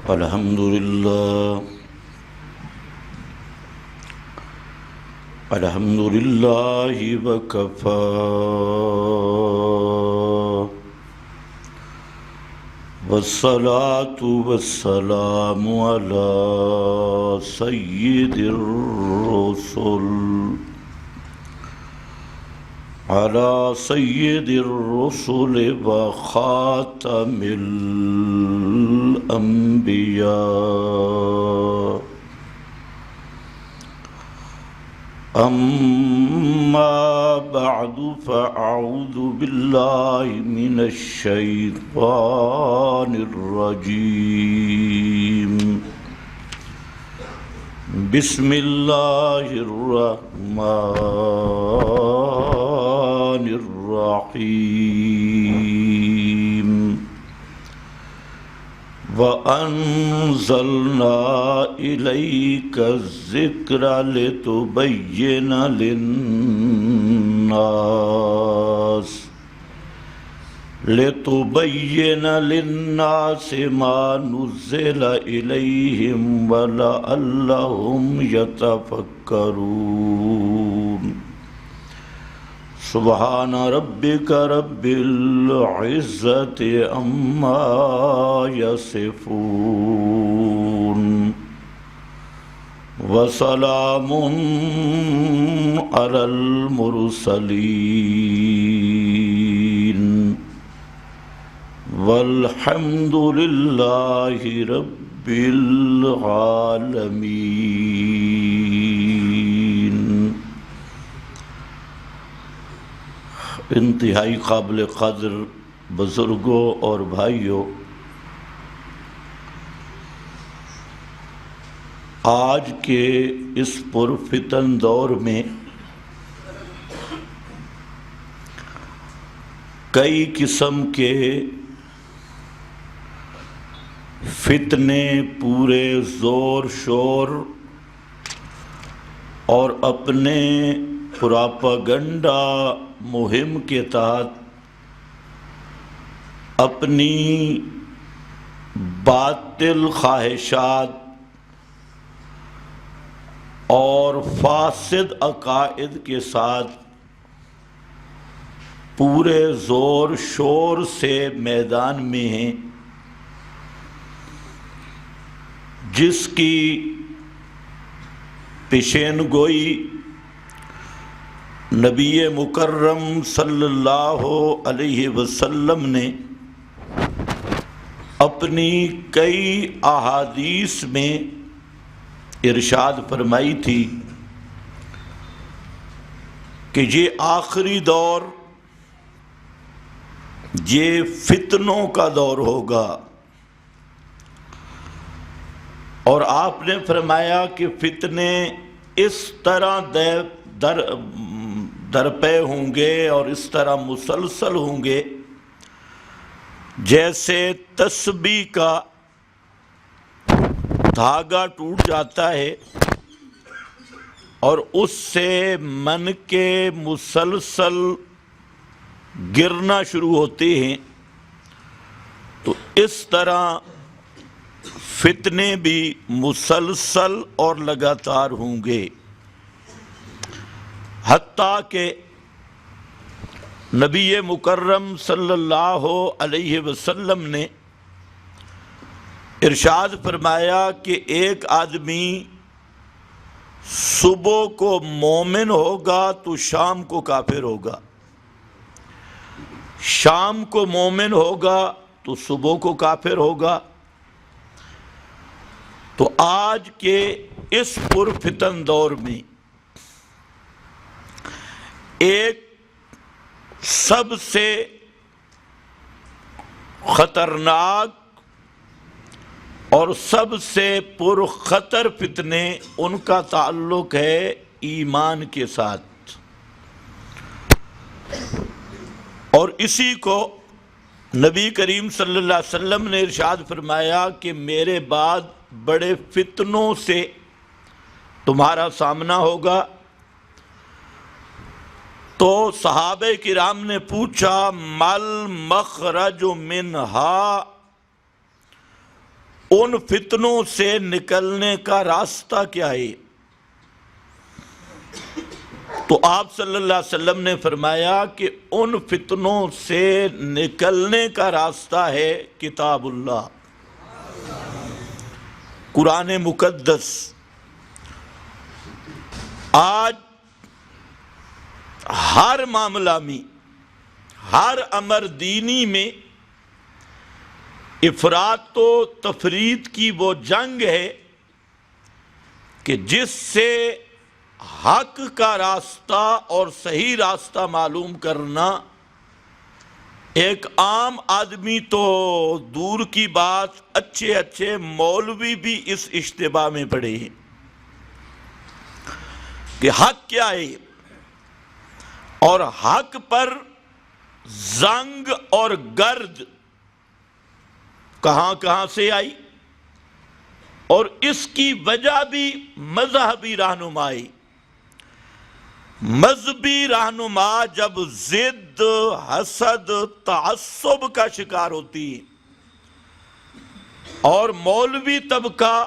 الحمد لله وكفى والصلاة والسلام على سيد الرسل وخاتم الأنبياء. أما بعد فأعوذ بالله من الشيطان الرجيم. بسم الله الرحمن الرحيم. وأنزلنا إليك الذكر لتبين للناس ما نزل إليهم ولعلهم يتفكرون. سبحان ربك رب العزة عما يصفون وسلام على المرسلين والحمد لله رب العالمين. انتہائی قابل قدر بزرگوں اور بھائیوں، آج کے اس پرفتن دور میں کئی قسم کے فتنے پورے زور شور اور اپنے پراپاگنڈا مہم کے تحت اپنی باطل خواہشات اور فاسد عقائد کے ساتھ پورے زور شور سے میدان میں ہیں، جس کی پیشین گوئی نبی مکرم صلی اللہ علیہ وسلم نے اپنی کئی احادیث میں ارشاد فرمائی تھی کہ یہ آخری دور یہ فتنوں کا دور ہوگا، اور آپ نے فرمایا کہ فتنے اس طرح درپے ہوں گے اور اس طرح مسلسل ہوں گے جیسے تسبیح کا دھاگا ٹوٹ جاتا ہے اور اس سے من کے مسلسل گرنا شروع ہوتے ہیں، تو اس طرح فتنے بھی مسلسل اور لگاتار ہوں گے، حتیٰ کہ نبی مکرم صلی اللہ علیہ وسلم نے ارشاد فرمایا کہ ایک آدمی صبح کو مومن ہوگا تو شام کو کافر ہوگا، شام کو مومن ہوگا تو صبح کو کافر ہوگا۔ تو آج کے اس پرفتن دور میں ایک سب سے خطرناک اور سب سے پرخطر فتنے ان کا تعلق ہے ایمان کے ساتھ، اور اسی کو نبی کریم صلی اللہ علیہ وسلم نے ارشاد فرمایا کہ میرے بعد بڑے فتنوں سے تمہارا سامنا ہوگا۔ تو صحابہ کرام نے پوچھا مل مخرج منہا، ان فتنوں سے نکلنے کا راستہ کیا ہے؟ تو آپ صلی اللہ علیہ وسلم نے فرمایا کہ ان فتنوں سے نکلنے کا راستہ ہے کتاب اللہ، قرآن مقدس۔ آج ہر معاملہ میں، ہر امر دینی میں افراط و تفریط کی وہ جنگ ہے کہ جس سے حق کا راستہ اور صحیح راستہ معلوم کرنا ایک عام آدمی تو دور کی بات، اچھے اچھے مولوی بھی اس اشتباہ میں پڑے ہیں کہ حق کیا ہے، اور حق پر زنگ اور گرد کہاں کہاں سے آئی، اور اس کی وجہ بھی مذہبی رہنمائی۔ مذہبی رہنما جب ضد، حسد، تعصب کا شکار ہوتی ہے، اور مولوی طبقہ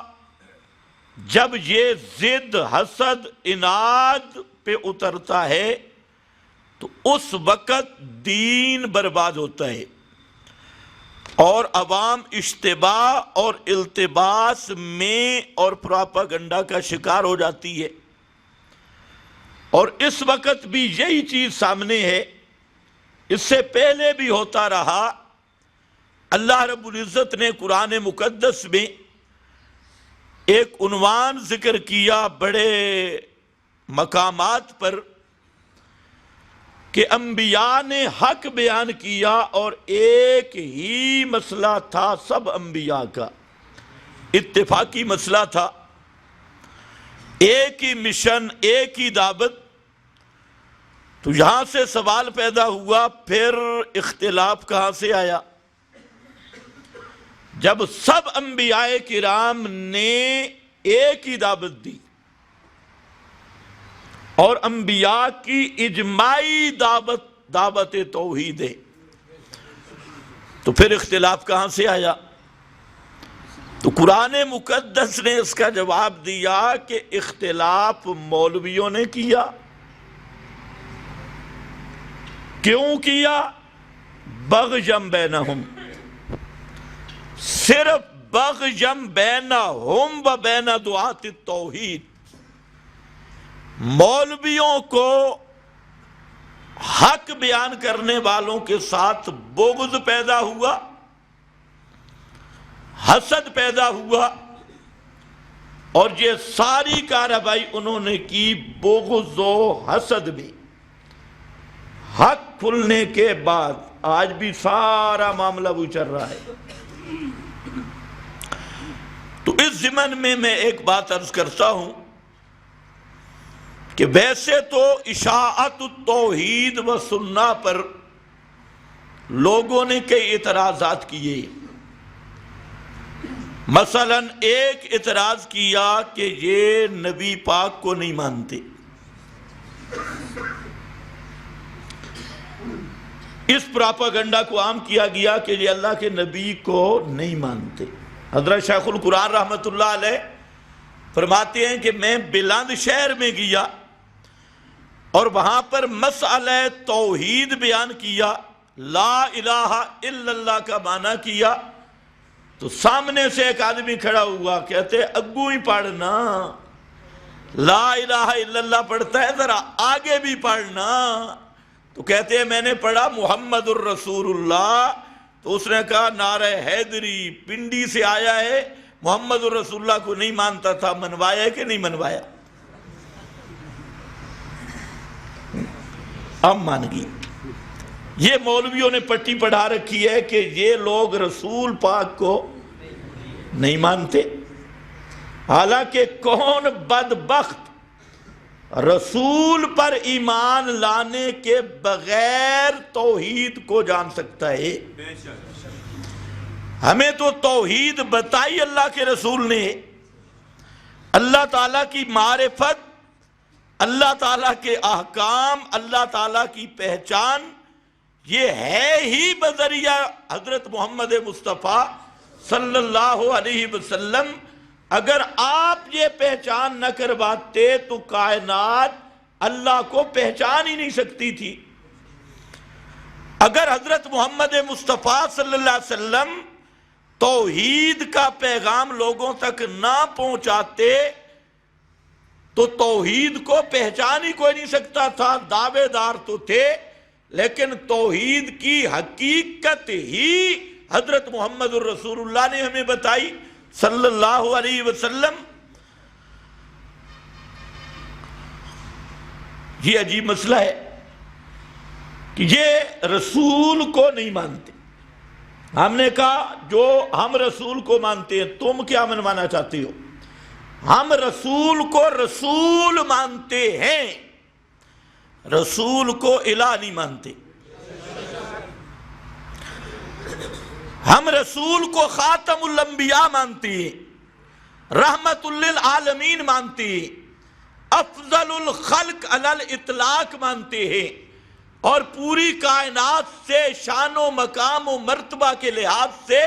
جب یہ ضد، حسد، عناد پہ اترتا ہے تو اس وقت دین برباد ہوتا ہے، اور عوام اشتباہ اور التباس میں اور پراپاگنڈا کا شکار ہو جاتی ہے۔ اور اس وقت بھی یہی چیز سامنے ہے، اس سے پہلے بھی ہوتا رہا۔ اللہ رب العزت نے قرآن مقدس میں ایک عنوان ذکر کیا بڑے مقامات پر کہ انبیاء نے حق بیان کیا، اور ایک ہی مسئلہ تھا سب انبیاء کا، اتفاقی مسئلہ تھا، ایک ہی مشن، ایک ہی دعوت۔ تو یہاں سے سوال پیدا ہوا، پھر اختلاف کہاں سے آیا؟ جب سب انبیاء کرام نے ایک ہی دعوت دی اور انبیاء کی اجماعی دعوت توحید ہے، تو پھر اختلاف کہاں سے آیا؟ تو قرآن مقدس نے اس کا جواب دیا کہ اختلاف مولویوں نے کیا۔ کیوں کیا؟ بغیم بینہم، صرف بغیم بینہم و بین دعات التوحید۔ مولویوں کو حق بیان کرنے والوں کے ساتھ بغض پیدا ہوا، حسد پیدا ہوا، اور یہ ساری کارروائی انہوں نے کی بغض و حسد میں۔ حق کھلنے کے بعد آج بھی سارا معاملہ وہ چل رہا ہے۔ تو اس ضمن میں میں ایک بات عرض کرتا ہوں کہ ویسے تو اشاعت التوحید و سنہ پر لوگوں نے کئی اعتراضات کیے۔ مثلا ایک اعتراض کیا کہ یہ نبی پاک کو نہیں مانتے، اس پراپاگنڈا کو عام کیا گیا کہ یہ اللہ کے نبی کو نہیں مانتے۔ حضرت شیخ القرآن رحمۃ اللہ علیہ فرماتے ہیں کہ میں بلند شہر میں گیا اور وہاں پر مسئلہ توحید بیان کیا، لا الہ الا اللہ کا معنی کیا، تو سامنے سے ایک آدمی کھڑا ہوا، کہتے اگو ہی پڑھنا، لا الہ الا اللہ پڑھتا ہے، ذرا آگے بھی پڑھنا۔ تو کہتے ہیں میں نے پڑھا محمد الرسول اللہ، تو اس نے کہا نعرہ حیدری پنڈی سے آیا ہے، محمد الرسول اللہ کو نہیں مانتا تھا، منوایا ہے کہ نہیں منوایا؟ اب مان گئی۔ یہ مولویوں نے پٹی پڑھا رکھی ہے کہ یہ لوگ رسول پاک کو نہیں مانتے، حالانکہ کون بدبخت رسول پر ایمان لانے کے بغیر توحید کو جان سکتا ہے؟ ہمیں تو توحید بتائی اللہ کے رسول نے، اللہ تعالیٰ کی معرفت، اللہ تعالیٰ کے احکام، اللہ تعالیٰ کی پہچان، یہ ہے ہی بذریعہ حضرت محمد مصطفیٰ صلی اللہ علیہ وسلم اگر آپ یہ پہچان نہ کرواتے تو کائنات اللہ کو پہچان ہی نہیں سکتی تھی۔ اگر حضرت محمد مصطفیٰ صلی اللہ علیہ وسلم توحید کا پیغام لوگوں تک نہ پہنچاتے تو توحید کو پہچان ہی کوئی نہیں سکتا تھا۔ دعوے دار تو تھے لیکن توحید کی حقیقت ہی حضرت محمد الرسول اللہ نے ہمیں بتائی صلی اللہ علیہ وسلم۔ یہ عجیب مسئلہ ہے کہ یہ رسول کو نہیں مانتے۔ ہم نے کہا جو ہم رسول کو مانتے ہیں تم کیا منوانا چاہتے ہو؟ ہم رسول کو رسول مانتے ہیں، رسول کو الہ نہیں مانتے۔ ہم رسول کو خاتم الانبیاء مانتے ہیں، رحمت للعالمین مانتے ہیں، افضل الخلق علی الاطلاق مانتے ہیں، اور پوری کائنات سے شان و مقام و مرتبہ کے لحاظ سے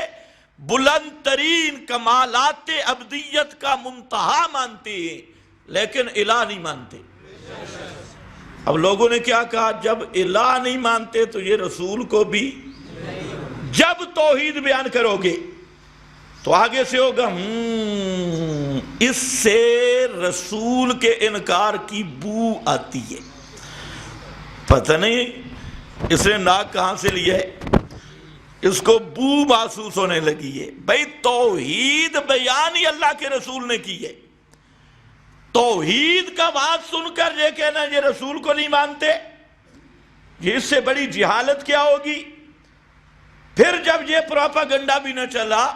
بلند ترین کمالات ابدیت کا منتہا مانتے ہیں، لیکن الہ نہیں مانتے۔ اب لوگوں نے کیا کہا، جب الہ نہیں مانتے تو یہ رسول کو بھی، جب توحید بیان کرو گے تو آگے سے ہوگا اس سے رسول کے انکار کی بو آتی ہے۔ پتہ نہیں اس نے ناک کہاں سے لیا ہے، اس کو بو محسوس ہونے لگی ہے۔ بھئی توحید بیان ہی اللہ کے رسول نے کی ہے، توحید کا بات سن کر یہ کہنا یہ رسول کو نہیں مانتے، یہ اس سے بڑی جہالت کیا ہوگی۔ پھر جب یہ پروپیگنڈا بھی نہ چلا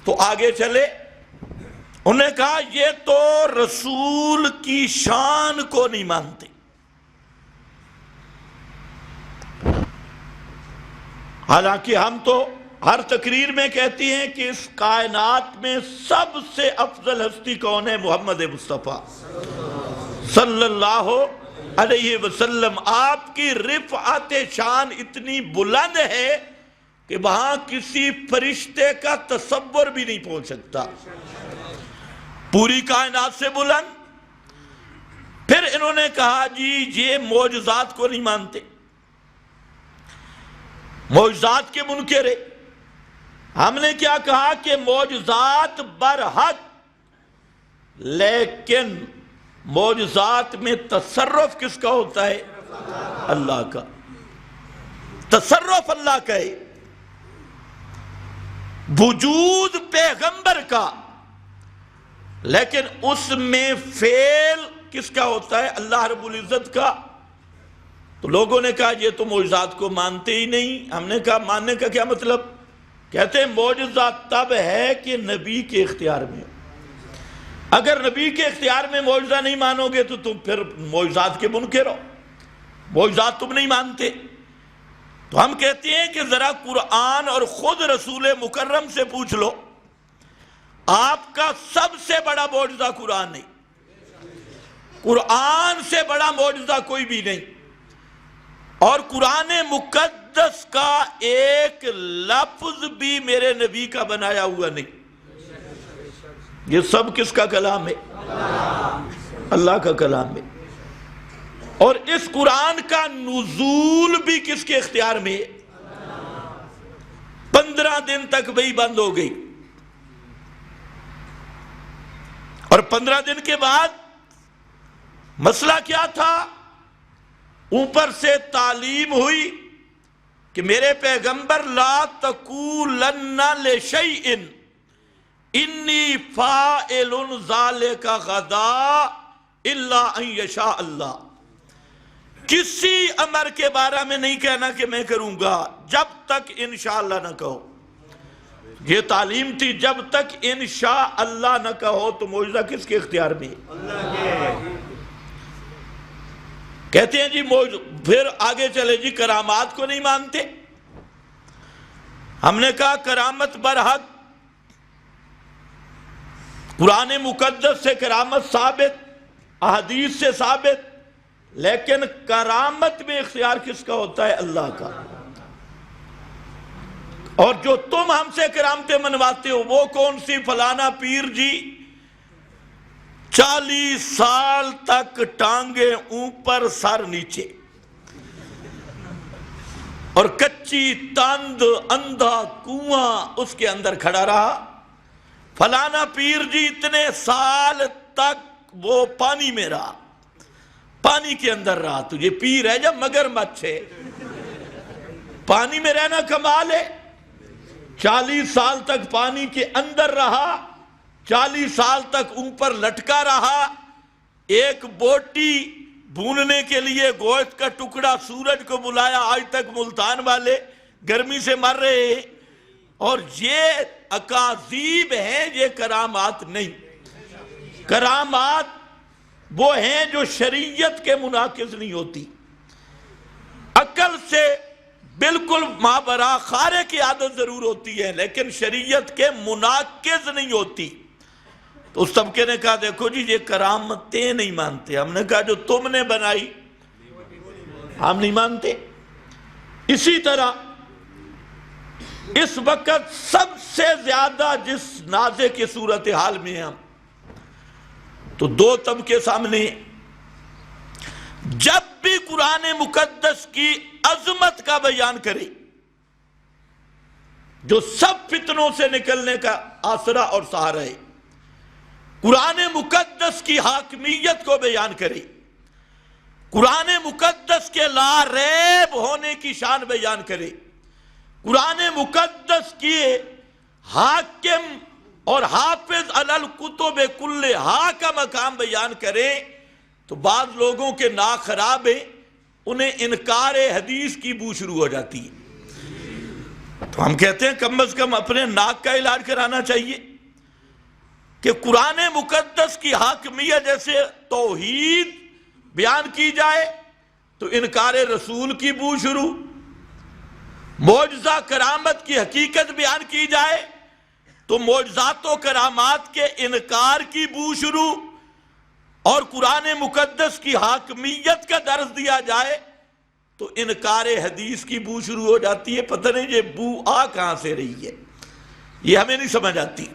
تو آگے چلے، انہوں نے کہا یہ تو رسول کی شان کو نہیں مانتے۔ حالانکہ ہم تو ہر تقریر میں کہتی ہیں کہ اس کائنات میں سب سے افضل ہستی کون ہے؟ محمد مصطفیٰ صلی اللہ علیہ وسلم۔ آپ کی رفعت شان اتنی بلند ہے کہ وہاں کسی فرشتے کا تصور بھی نہیں پہنچ سکتا، پوری کائنات سے بلند۔ پھر انہوں نے کہا جی یہ معجزات کو نہیں مانتے، معجزات کے منکر ہے۔ ہم نے کیا کہا کہ معجزات برحق، لیکن معجزات میں تصرف کس کا ہوتا ہے؟ اللہ کا، تصرف اللہ کا ہے۔ وجود پیغمبر کا، لیکن اس میں فعل کس کا ہوتا ہے؟ اللہ رب العزت کا۔ تو لوگوں نے کہا یہ تو معجزات کو مانتے ہی نہیں۔ ہم نے کہا ماننے کا کیا مطلب؟ کہتے ہیں معجزات تب ہے کہ نبی کے اختیار میں، اگر نبی کے اختیار میں معجزہ نہیں مانو گے تو تم پھر معجزات کے منکر ہو، معجزات تم نہیں مانتے۔ تو ہم کہتے ہیں کہ ذرا قرآن اور خود رسول مکرم سے پوچھ لو، آپ کا سب سے بڑا معجزہ قرآن نہیں، قرآن سے بڑا معجزہ کوئی بھی نہیں، اور قرآن مقدس کا ایک لفظ بھی میرے نبی کا بنایا ہوا نہیں۔ یہ سب کس کا کلام ہے؟ اللہ کا کلام ہے۔ اور اس قرآن کا نزول بھی کس کے اختیار میں ہے؟ 15 دن تک وہی بند ہو گئی، اور 15 دن کے بعد مسئلہ کیا تھا؟ اوپر سے تعلیم ہوئی کہ میرے پیغمبر لا تقولن لشیء انی فاعل ذالک غدا الا ان یشاء اللہ، کسی امر کے بارے میں نہیں کہنا کہ میں کروں گا جب تک انشاءاللہ نہ کہو۔ یہ تعلیم تھی، جب تک انشاءاللہ نہ کہو تو معجزہ کس کے اختیار میں؟ اللہ کے۔ کہتے ہیں جی پھر آگے چلے جی کرامات کو نہیں مانتے۔ ہم نے کہا کرامت برحق، قرآن مقدس سے کرامت ثابت، احادیث سے ثابت، لیکن کرامت میں اختیار کس کا ہوتا ہے؟ اللہ کا۔ اور جو تم ہم سے کرامتیں منواتے ہو وہ کون سی؟ فلانا پیر جی 40 سال تک ٹانگیں اوپر سر نیچے اور کچی تند اندھا کنواں اس کے اندر کھڑا رہا. فلانا پیر جی اتنے سال تک وہ پانی میں رہا، پانی کے اندر رہا. تو یہ پیر ہے یا مگرمچھ ہے؟ پانی میں رہنا کمال ہے. 40 سال تک پانی کے اندر رہا، 40 سال تک اوپر لٹکا رہا. ایک بوٹی بھوننے کے لیے گوشت کا ٹکڑا سورج کو بلایا. آج تک ملتان والے گرمی سے مر رہے ہیں. اور یہ اکاذیب ہیں، یہ کرامات نہیں. کرامات وہ ہیں جو شریعت کے مناقض نہیں ہوتی، عقل سے بالکل مابرا خارے کی عادت ضرور ہوتی ہے، لیکن شریعت کے مناقض نہیں ہوتی. تو اس طبقے نے کہا دیکھو جی یہ کرامتیں نہیں مانتے. ہم نے کہا جو تم نے بنائی ہم نہیں مانتے. اسی طرح اس وقت سب سے زیادہ جس نازے کی صورتحال میں ہم، تو 2 طبقے سامنے ہیں. جب بھی قرآن مقدس کی عظمت کا بیان کرے، جو سب فتنوں سے نکلنے کا آسرا اور سہارا ہے، قرآن مقدس کی حاکمیت کو بیان کرے، قرآن مقدس کے لا ریب ہونے کی شان بیان کرے، قرآن مقدس کی حاکم اور حافظ علی الکتب کلھا کا مقام بیان کرے، تو بعض لوگوں کے ناک خراب ہیں، انہیں انکار حدیث کی بو شروع ہو جاتی ہے. تو ہم کہتے ہیں کم از کم اپنے ناک کا علاج کرانا چاہیے کہ قرآن مقدس کی حاکمیت جیسے توحید بیان کی جائے تو انکار رسول کی بو شروع، معجزہ کرامت کی حقیقت بیان کی جائے تو معجزات و کرامات کے انکار کی بو شروع، اور قرآن مقدس کی حاکمیت کا درس دیا جائے تو انکار حدیث کی بو شروع ہو جاتی ہے. پتہ نہیں یہ بو آ کہاں سے رہی ہے، یہ ہمیں نہیں سمجھ آتی.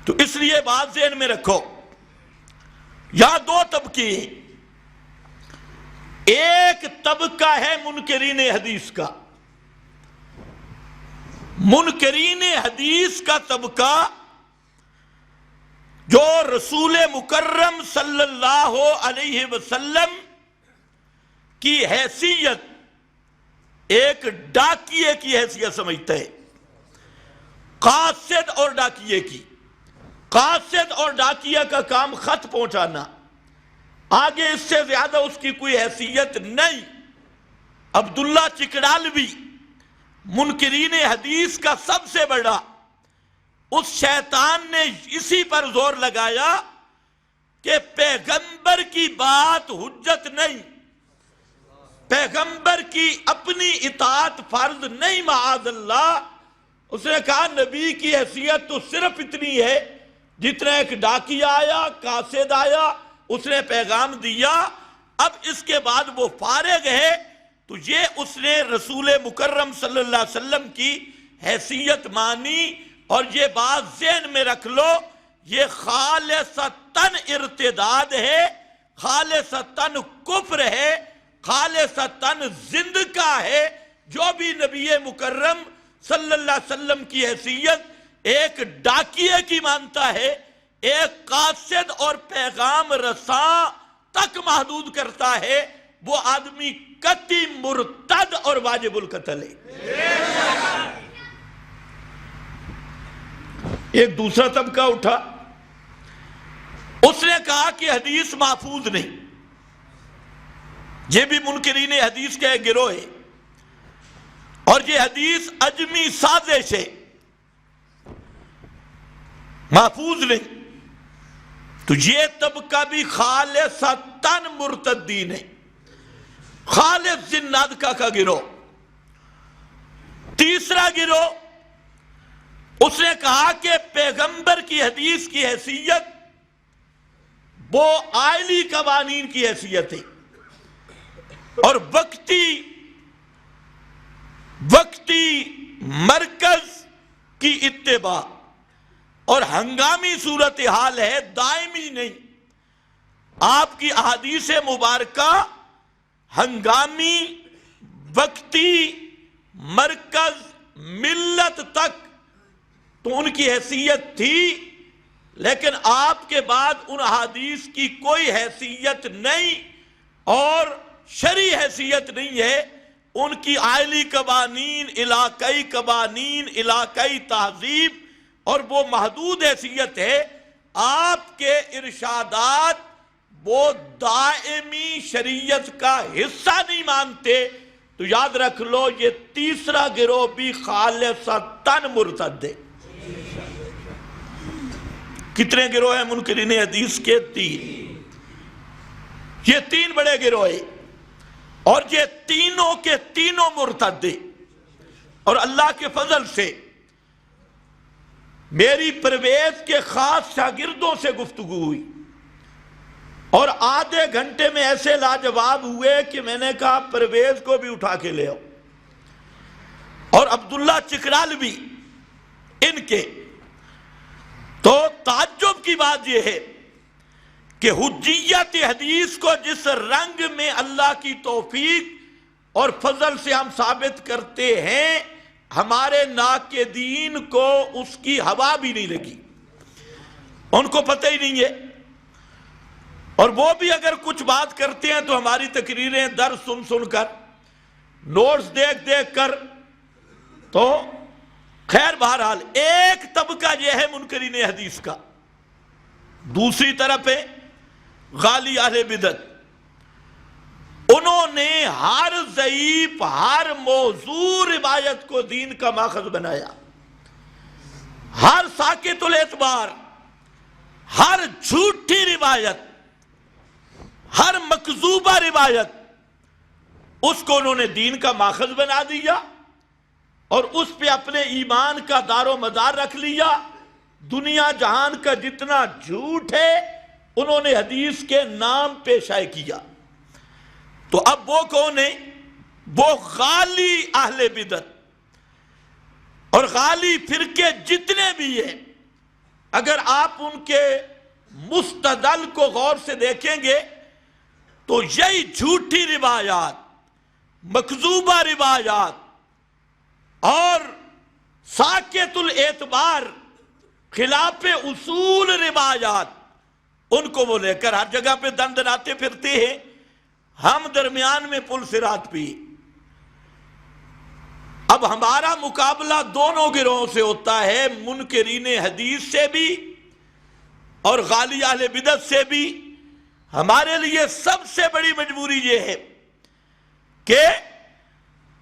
تو اس لیے بات ذہن میں رکھو، یہاں 2 طبقے ہیں. ایک طبقہ ہے منکرین حدیث کا. منکرین حدیث کا طبقہ جو رسول مکرم صلی اللہ علیہ وسلم کی حیثیت ایک ڈاکیے کی حیثیت سمجھتا ہے، قاصد اور ڈاکیے کی. قاصد اور ڈاکیہ کا کام خط پہنچانا، آگے اس سے زیادہ اس کی کوئی حیثیت نہیں. عبداللہ چکڑالوی منکرین حدیث کا سب سے بڑا، اس شیطان نے اسی پر زور لگایا کہ پیغمبر کی بات حجت نہیں، پیغمبر کی اپنی اطاعت فرض نہیں معاذ اللہ. اس نے کہا نبی کی حیثیت تو صرف اتنی ہے جتنا ایک ڈاکیہ آیا، قاصد آیا، اس نے پیغام دیا، اب اس کے بعد وہ فارغ ہے. تو یہ اس نے رسول مکرم صلی اللہ علیہ وسلم کی حیثیت مانی. اور یہ بات ذہن میں رکھ لو، یہ خالصتاً ارتداد ہے، خالصتاً کفر ہے، خالصتاً زندگا ہے. جو بھی نبی مکرم صلی اللہ علیہ وسلم کی حیثیت ایک ڈاکیے کی مانتا ہے، ایک قاصد اور پیغام رساں تک محدود کرتا ہے، وہ آدمی قطعی مرتد اور واجب القتل ہے. ایک دوسرا طبقہ اٹھا، اس نے کہا کہ حدیث محفوظ نہیں. یہ بھی منکرین حدیث کا ایک گروہ ہے، اور یہ حدیث عجمی سازش ہے، محفوظ نہیں. تو یہ طبقہ بھی خالصتاً مرتدین ہے، خالص زنادقہ کا گروہ. تیسرا گروہ، اس نے کہا کہ پیغمبر کی حدیث کی حیثیت وہ آئلی قوانین کی حیثیت ہے، اور وقتی مرکز کی اتباع اور ہنگامی صورتحال ہے، دائمی نہیں۔ آپ کی احادیث مبارکہ ہنگامی، وقتی، مرکز، ملت تک تو ان کی حیثیت تھی، لیکن آپ کے بعد ان احادیث کی کوئی حیثیت نہیں اور شرعی حیثیت نہیں ہے۔ ان کی عائلی قوانین، علاقائی تہذیب اور وہ محدود حیثیت ہے۔ آپ کے ارشادات وہ دائمی شریعت کا حصہ نہیں مانتے، تو یاد رکھ لو یہ تیسرا گروہ بھی خالصتاً مرتد ہے۔ کتنے گروہ ہیں منکرین حدیث کے؟ 3۔ یہ 3 بڑے گروہ ہیں اور یہ تینوں کے تینوں مرتد ہیں۔ اور اللہ کے فضل سے میری پرویز کے خاص شاگردوں سے گفتگو ہوئی اور آدھے گھنٹے میں ایسے لاجواب ہوئے کہ میں نے کہا پرویز کو بھی اٹھا کے لے آؤ، اور عبداللہ چکرال بھی ان کے۔ تو تعجب کی بات یہ ہے کہ حجیت حدیث کو جس رنگ میں اللہ کی توفیق اور فضل سے ہم ثابت کرتے ہیں، ہمارے ناقدین کو اس کی ہوا بھی نہیں لگی، ان کو پتہ ہی نہیں ہے، اور وہ بھی اگر کچھ بات کرتے ہیں تو ہماری تقریریں در سن کر، نوٹس دیکھ کر، تو خیر بہرحال ایک طبقہ یہ ہے منکرین حدیث کا۔ دوسری طرف ہے غالی اہل بدعت، انہوں نے ہر ضعیف، ہر موضوع روایت کو دین کا ماخذ بنایا، ہر ساقط الاعتبار، ہر جھوٹی روایت، ہر مکذوبہ روایت، اس کو انہوں نے دین کا ماخذ بنا دیا اور اس پہ اپنے ایمان کا دار و مدار رکھ لیا۔ دنیا جہان کا جتنا جھوٹ ہے انہوں نے حدیث کے نام پہ شائع کیا۔ تو اب وہ کون ہیں؟ وہ غالی اہل بدعت اور غالی فرقے جتنے بھی ہیں، اگر آپ ان کے مستدل کو غور سے دیکھیں گے تو یہی جھوٹی روایات، مکذوبہ روایات اور ساقط الاعتبار، خلاف اصول روایات، ان کو وہ لے کر ہر جگہ پہ دندناتے پھرتے ہیں۔ ہم درمیان میں پل صراط پہ۔ اب ہمارا مقابلہ دونوں گروہوں سے ہوتا ہے، منکرین حدیث سے بھی اور غالی اہل بدعت سے بھی۔ ہمارے لیے سب سے بڑی مجبوری یہ ہے کہ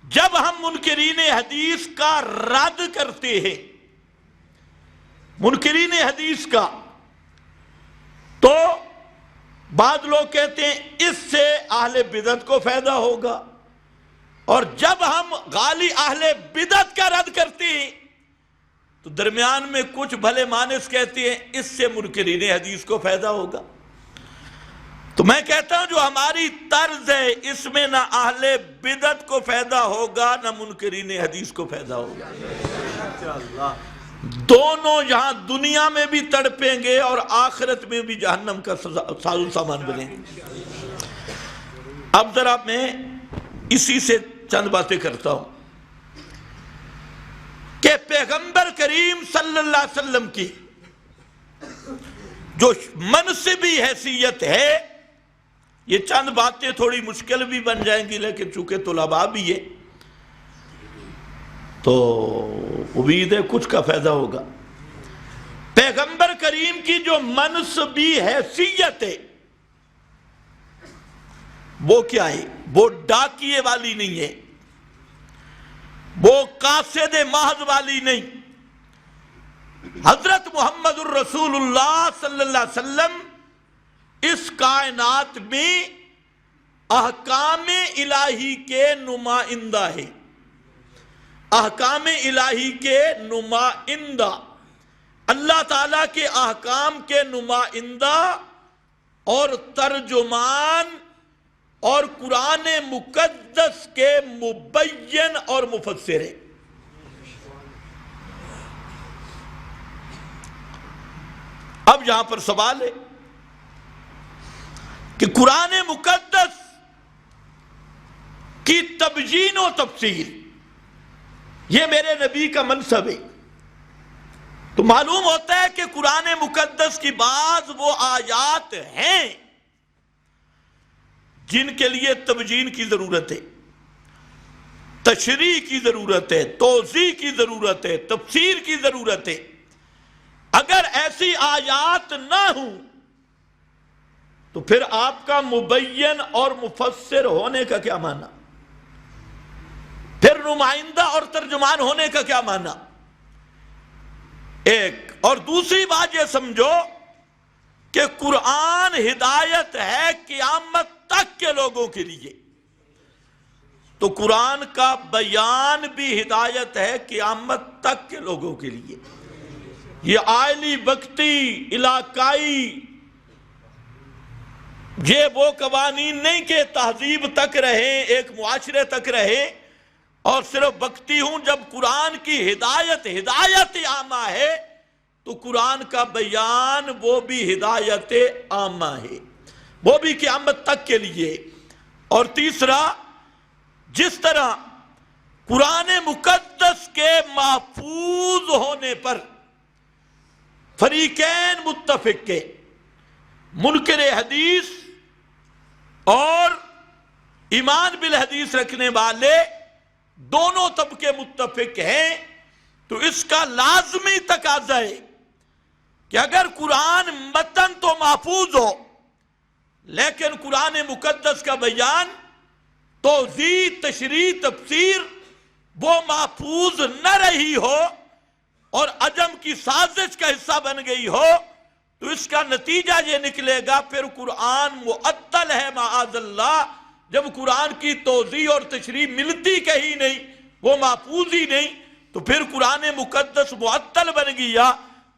جب ہم منکرین حدیث کا رد کرتے ہیں، منکرین حدیث کا، تو بعض لوگ کہتے ہیں اس سے اہل بدعت کو فائدہ ہوگا، اور جب ہم غالی اہل بدعت کا رد کرتے ہیں تو درمیان میں کچھ بھلے مانس کہتے ہیں اس سے منکرین حدیث کو فائدہ ہوگا۔ تو میں کہتا ہوں جو ہماری طرز ہے اس میں نہ اہل بدعت کو فائدہ ہوگا نہ منکرین حدیث کو فائدہ ہوگا۔ دونوں یہاں دنیا میں بھی تڑپیں گے اور آخرت میں بھی جہنم کا ساز و سامان بنیں گے۔ اب ذرا میں اسی سے چند باتیں کرتا ہوں کہ پیغمبر کریم صلی اللہ علیہ وسلم کی جو منصبی حیثیت ہے، یہ چند باتیں تھوڑی مشکل بھی بن جائیں گی، لیکن چونکہ طلباء بھی ہے تو امید ہے کچھ کا فائدہ ہوگا۔ پیغمبر کریم کی جو منصبی حیثیت ہے وہ کیا ہے؟ وہ ڈاکیے والی نہیں ہے، وہ قاصد محض والی نہیں۔ حضرت محمد الرسول اللہ صلی اللہ علیہ وسلم اس کائنات میں احکام الہی کے نمائندہ ہے، احکام الہی کے نمائندہ، اللہ تعالیٰ کے احکام کے نمائندہ اور ترجمان اور قرآن مقدس کے مبین اور مفسر ہے۔ اب یہاں پر سوال ہے کہ قرآن مقدس کی تبیین و تفسیر یہ میرے نبی کا منصب ہے، تو معلوم ہوتا ہے کہ قرآن مقدس کی بعض وہ آیات ہیں جن کے لیے تبیین کی ضرورت ہے، تشریح کی ضرورت ہے، توضیح کی ضرورت ہے، تفسیر کی ضرورت ہے۔ اگر ایسی آیات نہ ہوں تو پھر آپ کا مبین اور مفسر ہونے کا کیا معنی؟ پھر نمائندہ اور ترجمان ہونے کا کیا معنی؟ ایک اور دوسری بات یہ سمجھو کہ قرآن ہدایت ہے قیامت تک کے لوگوں کے لیے، تو قرآن کا بیان بھی ہدایت ہے قیامت تک کے لوگوں کے لیے۔ یہ آئلی، وقتی، علاقائی، یہ وہ قوانین نہیں کہ تہذیب تک رہیں، ایک معاشرے تک رہیں اور صرف وقتی ہوں۔ جب قرآن کی ہدایت عامہ ہے تو قرآن کا بیان وہ بھی ہدایت عامہ ہے، وہ بھی قیامت تک کے لیے۔ اور تیسرا، جس طرح قرآن مقدس کے محفوظ ہونے پر فریقین متفق کے، منکر حدیث اور ایمان بالحدیث رکھنے والے دونوں طبقے متفق ہیں، تو اس کا لازمی تقاضا ہے کہ اگر قرآن متن تو محفوظ ہو لیکن قرآن مقدس کا بیان، توضیح، تشریح، تفسیر وہ محفوظ نہ رہی ہو اور عجم کی سازش کا حصہ بن گئی ہو، تو اس کا نتیجہ یہ نکلے گا پھر قرآن معطل ہے معاذ اللہ۔ جب قرآن کی توضیح اور تشریح ملتی کہیں نہیں، وہ محفوظ ہی نہیں، تو پھر قرآن مقدس معطل بن گیا،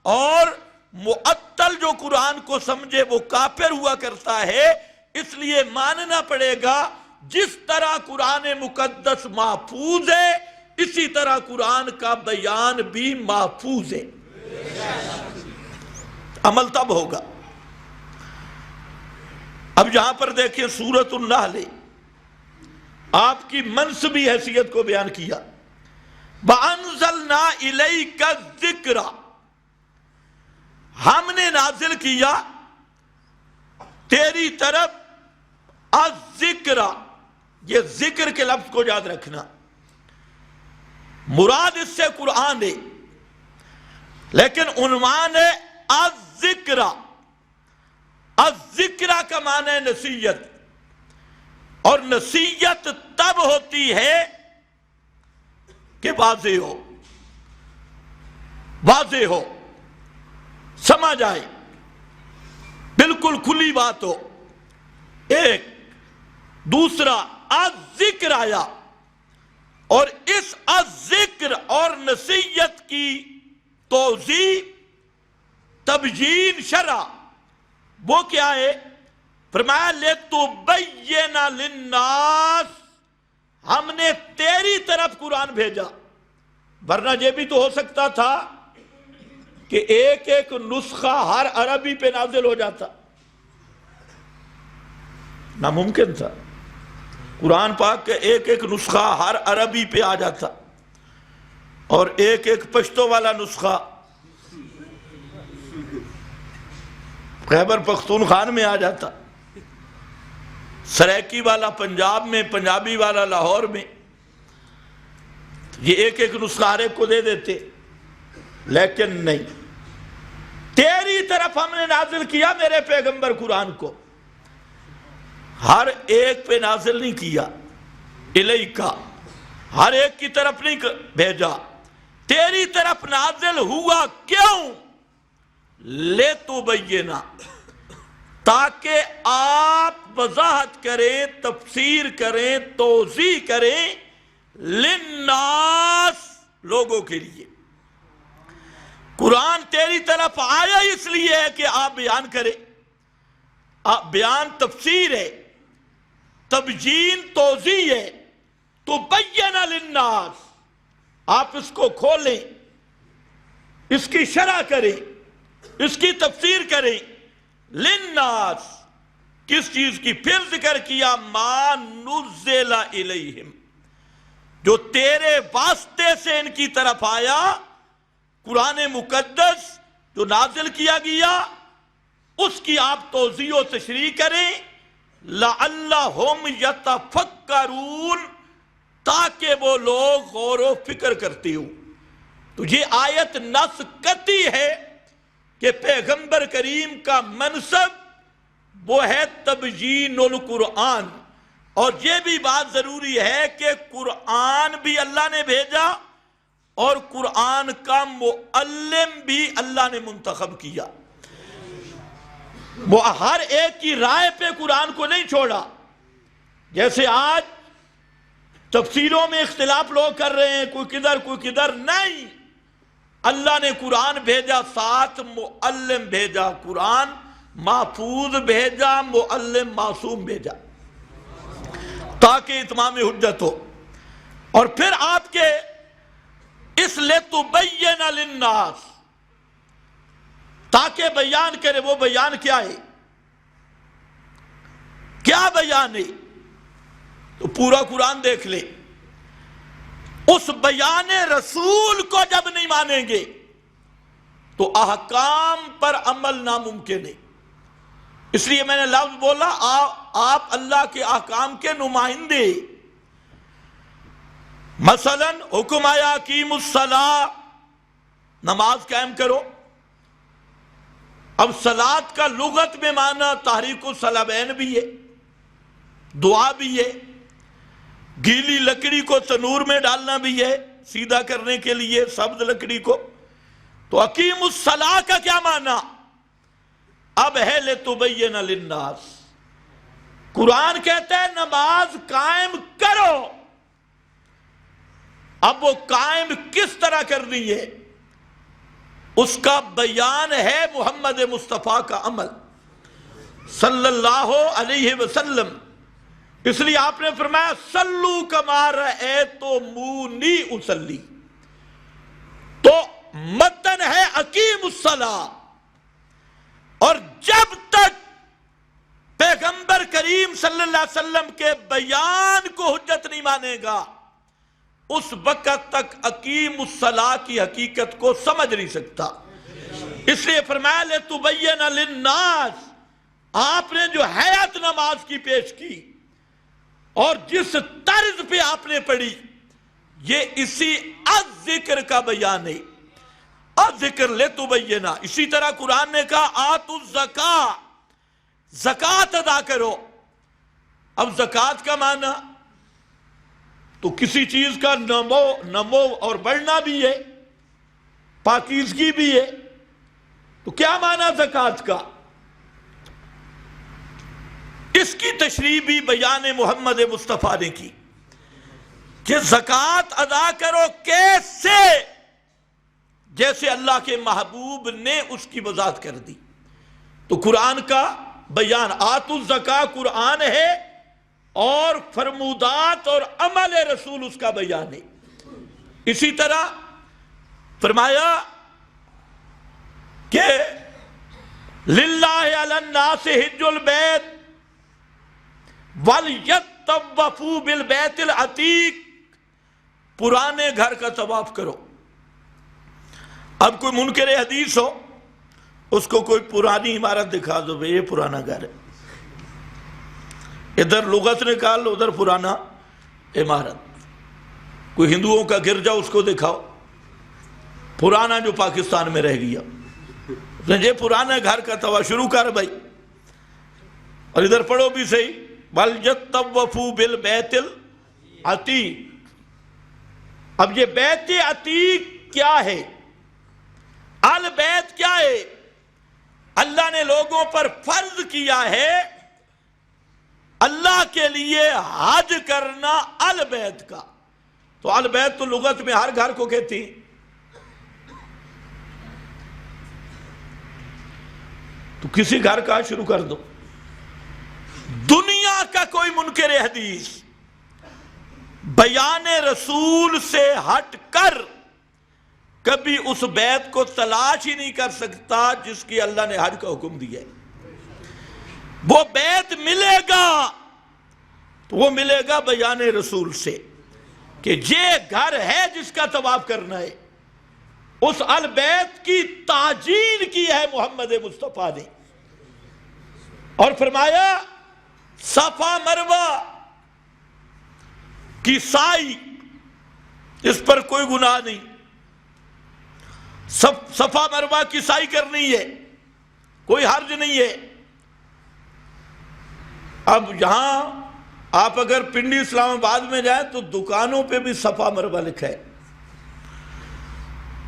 اور معطل جو قرآن کو سمجھے وہ کافر ہوا کرتا ہے۔ اس لیے ماننا پڑے گا جس طرح قرآن مقدس محفوظ ہے اسی طرح قرآن کا بیان بھی محفوظ ہے۔ عمل تب ہوگا۔ اب یہاں پر دیکھیں سورۃ النحل، آپ کی منصبی حیثیت کو بیان کیا۔ وَأَنزَلْنَا إِلَيْكَ الذِّكْرَ، ہم نے نازل کیا تیری طرف الذکر، یہ ذکر کے لفظ کو یاد رکھنا، مراد اس سے قرآن ہے لیکن عنوان ہے الذکر۔ الذکر کا معنی ہے نصیحت، اور نصیحت تب ہوتی ہے کہ واضح ہو، واضح ہو، سمجھ آئے، بالکل کھلی بات ہو۔ ایک دوسرا الذکر آیا، اور اس الذکر اور نصیحت کی توضیح، تبیین، شرح وہ کیا ہے؟ فرمایا لِتُبَيِّنَ لِلنَّاسِ، ہم نے تیری طرف قرآن بھیجا، ورنہ یہ بھی تو ہو سکتا تھا کہ ایک ایک نسخہ ہر عربی پہ نازل ہو جاتا، ناممکن تھا۔ قرآن پاک کے ایک ایک نسخہ ہر عربی پہ آ جاتا، اور ایک ایک پشتو والا نسخہ خیبر پختونخوا میں آ جاتا، سریکی والا پنجاب میں، پنجابی والا لاہور میں، یہ ایک ایک نسخہ ہر ایک کو دے دیتے، لیکن نہیں، تیری طرف ہم نے نازل کیا میرے پیغمبر قرآن کو، ہر ایک پہ نازل نہیں کیا، الیکا، ہر ایک کی طرف نہیں بھیجا، تیری طرف نازل ہوا، کیوں؟ لِتُبَيِّنَ، تاکہ آپ وضاحت کریں، تفسیر کریں، توضیح کریں، لِلنَّاسِ، لوگوں کے لیے۔ قرآن تیری طرف آیا اس لیے ہے کہ آپ بیان کریں، بیان تفسیر ہے، تبیین توضیح ہے، تُبَيِّنَ لِلنَّاسِ، آپ اس کو کھولیں، اس کی شرح کریں، اس کی تفسیر کریں للناس، کس چیز کی؟ پھر ذکر کیا ما نزل الیہم، جو تیرے واسطے سے ان کی طرف آیا، قرآن مقدس جو نازل کیا گیا، اس کی آپ توضیح و تشریح کریں لعلہم یتفکرون، تاکہ وہ لوگ غور و فکر کرتے ہوں۔ تو یہ آیت نص قطعی ہے کہ پیغمبر کریم کا منصب وہ ہے تبیین القرآن، اور یہ بھی بات ضروری ہے کہ قرآن بھی اللہ نے بھیجا اور قرآن کا معلم بھی اللہ نے منتخب کیا۔ وہ ہر ایک کی رائے پہ قرآن کو نہیں چھوڑا، جیسے آج تفسیروں میں اختلاف لوگ کر رہے ہیں، کوئی کدھر کوئی کدھر، نہیں، اللہ نے قرآن بھیجا، ساتھ معلم بھیجا، قرآن محفوظ بھیجا، معلم معصوم بھیجا، تاکہ اتمام حجت ہو۔ اور پھر آپ کے اس لِتُبَيِّنَ لِلنَّاسِ، تاکہ بیان کرے۔ وہ بیان کیا ہے؟ کیا بیان ہے؟ تو پورا قرآن دیکھ لے۔ اس بیان رسول کو جب نہیں مانیں گے تو احکام پر عمل ناممکن ہے۔ اس لیے میں نے لفظ بولا، آپ اللہ کے احکام کے نمائندے۔ مثلا حکم آیا اقیم الصلاۃ، نماز قائم کرو۔ اب صلاۃ کا لغت میں معنی تحریک الصلابین بھی ہے، دعا بھی ہے، گیلی لکڑی کو تنور میں ڈالنا بھی ہے سیدھا کرنے کے لیے سبز لکڑی کو۔ تو اقیم الصلاۃ کا کیا معنی؟ اب ہے لِتُبَيِّنَ لِلنَّاسِ، قرآن کہتا ہے نماز قائم کرو۔ اب وہ قائم کس طرح کرنی ہے، اس کا بیان ہے محمد مصطفیٰ کا عمل صلی اللہ علیہ وسلم۔ اس لیے آپ نے فرمایا صلو کما رأیتمونی اصلی، تو متن ہے اقیم الصلاۃ۔ اور جب تک پیغمبر کریم صلی اللہ علیہ وسلم کے بیان کو حجت نہیں مانے گا، اس وقت تک اقیم الصلاۃ کی حقیقت کو سمجھ نہیں سکتا۔ اس لیے فرمایا لِتُبَيِّنَ لِلنَّاسِ، آپ نے جو حیات نماز کی پیش کی اور جس طرز پہ آپ نے پڑھی، یہ اسی الذکر کا بیان ہے۔ الذکر لِتُبَيِّنَ۔ اسی طرح قرآن نے کہا آتوا الزکاۃ، زکوٰۃ ادا کرو۔ اب زکوٰۃ کا معنی تو کسی چیز کا نمو اور بڑھنا بھی ہے، پاکیزگی بھی ہے۔ تو کیا معنی زکوٰۃ کا؟ اس کی تشریح بھی بیان محمد مصطفیٰ نے کی کہ زکوٰۃ ادا کرو کیسے، جیسے اللہ کے محبوب نے اس کی وضاحت کر دی۔ تو قرآن کا بیان آتوا الزکاۃ قرآن ہے، اور فرمودات اور عمل رسول اس کا بیان ہے۔ اسی طرح فرمایا کہ للہ علی الناس حج البیت وَلْيَطَّوَّفُوا بِالْبَيْتِ الْعَتِیقِ، پرانے گھر کا طواف کرو۔ اب کوئی منکر حدیث ہو، اس کو کوئی پرانی عمارت دکھا دو، بھئی یہ پرانا گھر ہے، ادھر لغت نکال، ادھر پرانا عمارت۔ کوئی ہندوؤں کا گرجا اس کو دکھاؤ، پرانا جو پاکستان میں رہ گیا، یہ پرانا گھر کا طواف شروع کر بھائی، اور ادھر پڑھو بھی صحیح وَلْيَطَّوَّفُوا بِالْبَيْتِ الْعَتِیقِ۔ اب یہ بیت عتیق کیا ہے؟ البیت کیا ہے؟ اللہ نے لوگوں پر فرض کیا ہے اللہ کے لیے حج کرنا البیت کا۔ تو البیت تو لغت میں ہر گھر کو کہتی، تو کسی گھر کا شروع کر دو۔ دنیا کا کوئی منکر حدیث بیان رسول سے ہٹ کر کبھی اس بیت کو تلاش ہی نہیں کر سکتا جس کی اللہ نے حج کا حکم دیا ہے۔ وہ بیت ملے گا تو وہ ملے گا بیان رسول سے کہ یہ گھر ہے جس کا طواف کرنا ہے۔ اس البیت کی تعجیل کی ہے محمد مصطفیٰ نے، اور فرمایا صفا مروہ کی سائی اس پر کوئی گناہ نہیں، صفا مروہ کی سائی کرنی ہے، کوئی حرج نہیں ہے۔ اب یہاں آپ اگر پنڈی اسلام آباد میں جائیں تو دکانوں پہ بھی صفا مروہ لکھا ہے۔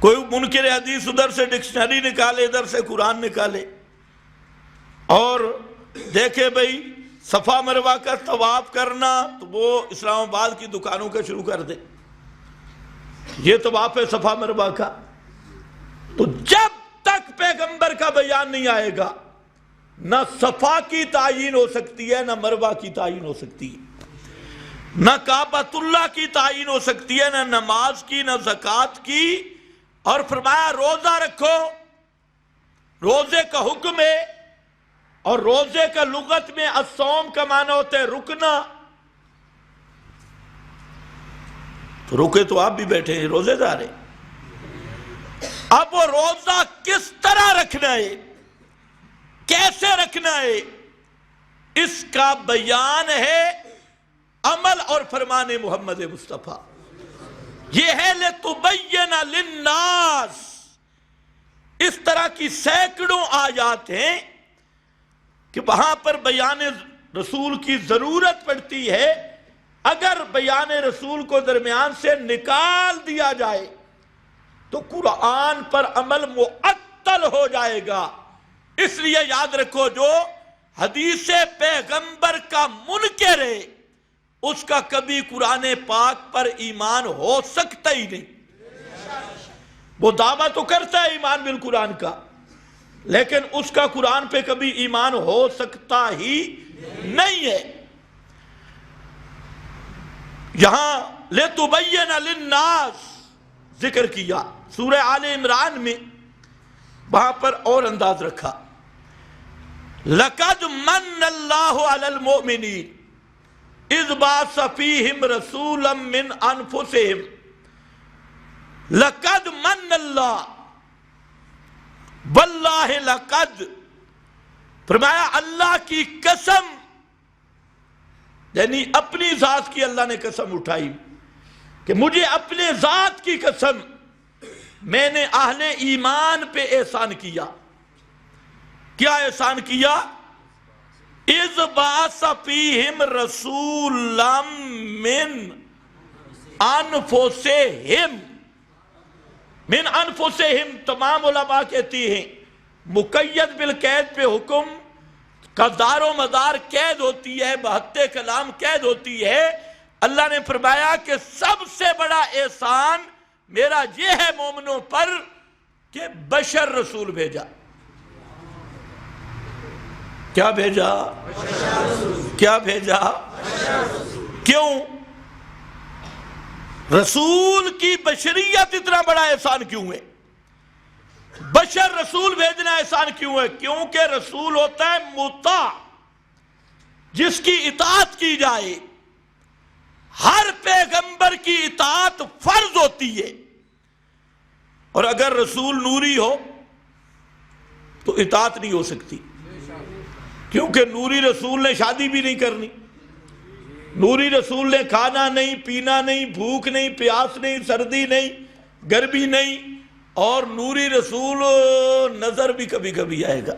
کوئی منکر حدیث ادھر سے ڈکشنری نکالے، ادھر سے قرآن نکالے اور دیکھے بھئی صفا مروہ کا طواف کرنا، تو وہ اسلام آباد کی دکانوں کا شروع کر دے، یہ طواف ہے صفا مروہ کا۔ تو جب تک پیغمبر کا بیان نہیں آئے گا، نہ صفا کی تعین ہو سکتی ہے، نہ مروہ کی تعین ہو سکتی ہے، نہ کعبۃ اللہ کی تعین ہو سکتی ہے، نہ نماز کی، نہ زکوٰۃ کی۔ اور فرمایا روزہ رکھو، روزے کا حکم ہے، اور روزے کا لغت میں الصوم کا معنی ہوتا ہے رکنا۔ تو رکے تو آپ بھی بیٹھے ہیں، روزے دار ہیں۔ اب وہ روزہ کس طرح رکھنا ہے، کیسے رکھنا ہے، اس کا بیان ہے عمل اور فرمان محمد مصطفیٰ۔ یہ ہے لِتُبَيِّنَ لِلنَّاسِ۔ اس طرح کی سینکڑوں آیات ہیں کہ وہاں پر بیان رسول کی ضرورت پڑتی ہے۔ اگر بیان رسول کو درمیان سے نکال دیا جائے تو قرآن پر عمل معطل ہو جائے گا۔ اس لیے یاد رکھو، جو حدیث پیغمبر کا منکر ہے اس کا کبھی قرآن پاک پر ایمان ہو سکتا ہی نہیں۔ وہ دعویٰ تو کرتا ہے ایمان بالقرآن کا، لیکن اس کا قرآن پہ کبھی ایمان ہو سکتا ہی نہیں ہے۔ یہاں لِتُبَيِّنَ لِلنَّاسِ ذکر کیا سورہ آل عمران میں، وہاں پر اور انداز رکھا، لَقَدْ مَنَّ اللَّهُ عَلَى الْمُؤْمِنِينَ اِذْ بَعَثَ فِيهِمْ رَسُولًا مِّنْ أَنفُسِهِمْ۔ لَقَدْ مَنَّ اللَّهُ، وَاللَّهِ لَقَدْ، فرمایا اللہ کی قسم، یعنی اپنی ذات کی اللہ نے قسم اٹھائی کہ مجھے اپنے ذات کی قسم، میں نے اہل ایمان پہ احسان کیا۔ کیا احسان کیا؟ اِذْ بَعَثَ فِيهِمْ رَسُولًا مِّنْ أَنفُسِهِمْ۔ من انفسہم تمام علماء کہتی ہیں مقید بالقید پہ حکم کا دار و مدار قید ہوتی ہے، بحث کلام قید ہوتی ہے۔ اللہ نے فرمایا کہ سب سے بڑا احسان میرا یہ ہے مومنوں پر کہ بشر رسول بھیجا۔ کیا بھیجا؟ کیا بھیجا؟ کیوں؟ رسول کی بشریت اتنا بڑا احسان کیوں ہے؟ بشر رسول بھیجنا احسان کیوں ہے؟ کیونکہ رسول ہوتا ہے مطاع، جس کی اطاعت کی جائے۔ ہر پیغمبر کی اطاعت فرض ہوتی ہے، اور اگر رسول نوری ہو تو اطاعت نہیں ہو سکتی، کیونکہ نوری رسول نے شادی بھی نہیں کرنی، نوری رسول نے کھانا نہیں، پینا نہیں، بھوک نہیں، پیاس نہیں، سردی نہیں، گرمی نہیں، اور نوری رسول نظر بھی کبھی کبھی آئے گا،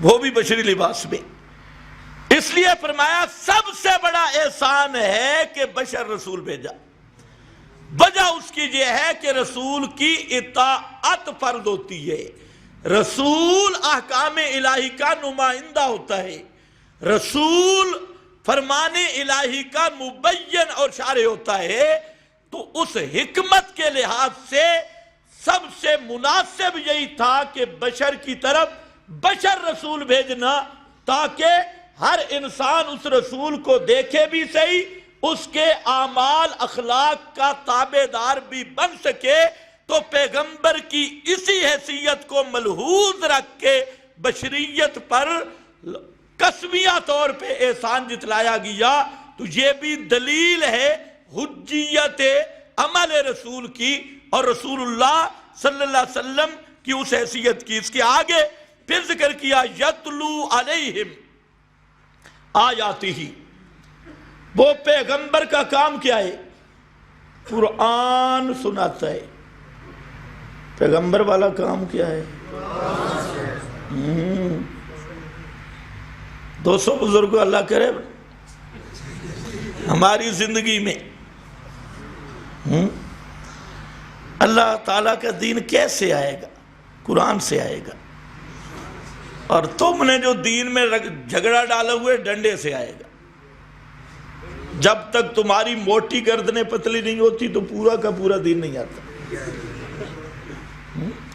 وہ بھی بشری لباس میں۔ اس لیے فرمایا سب سے بڑا احسان ہے کہ بشر رسول بھیجا۔ وجہ اس کی یہ ہے کہ رسول کی اطاعت فرض ہوتی ہے۔ رسول احکام الہی کا نمائندہ ہوتا ہے، رسول فرمان الہی کا مبین اور شارح ہوتا ہے۔ تو اس حکمت کے لحاظ سے سب سے مناسب یہی تھا کہ بشر کی طرف بشر رسول بھیجنا، تاکہ ہر انسان اس رسول کو دیکھے بھی صحیح اس کے اعمال اخلاق کا تابع دار بھی بن سکے، تو پیغمبر کی اسی حیثیت کو ملحوظ رکھ کے بشریت پر قسمیہ طور پہ احسان جتلایا گیا، تو یہ بھی دلیل ہے حجیت عمل رسول کی اور رسول اللہ صلی اللہ علیہ وسلم کی اس حیثیت کی۔ اس کے آگے پھر ذکر کیا یتلو علیہم آیاتہ، وہ پیغمبر کا کام کیا ہے؟ قرآن سناتا ہے۔ پیغمبر والا کام کیا ہے؟ 200 بزرگوں اللہ کرے ہماری زندگی میں اللہ تعالیٰ کا دین کیسے آئے گا؟ قرآن سے آئے گا، اور تم نے جو دین میں جھگڑا ڈالا ہوئے ڈنڈے سے آئے گا۔ جب تک تمہاری موٹی گردنیں پتلی نہیں ہوتی تو پورا کا پورا دین نہیں آتا۔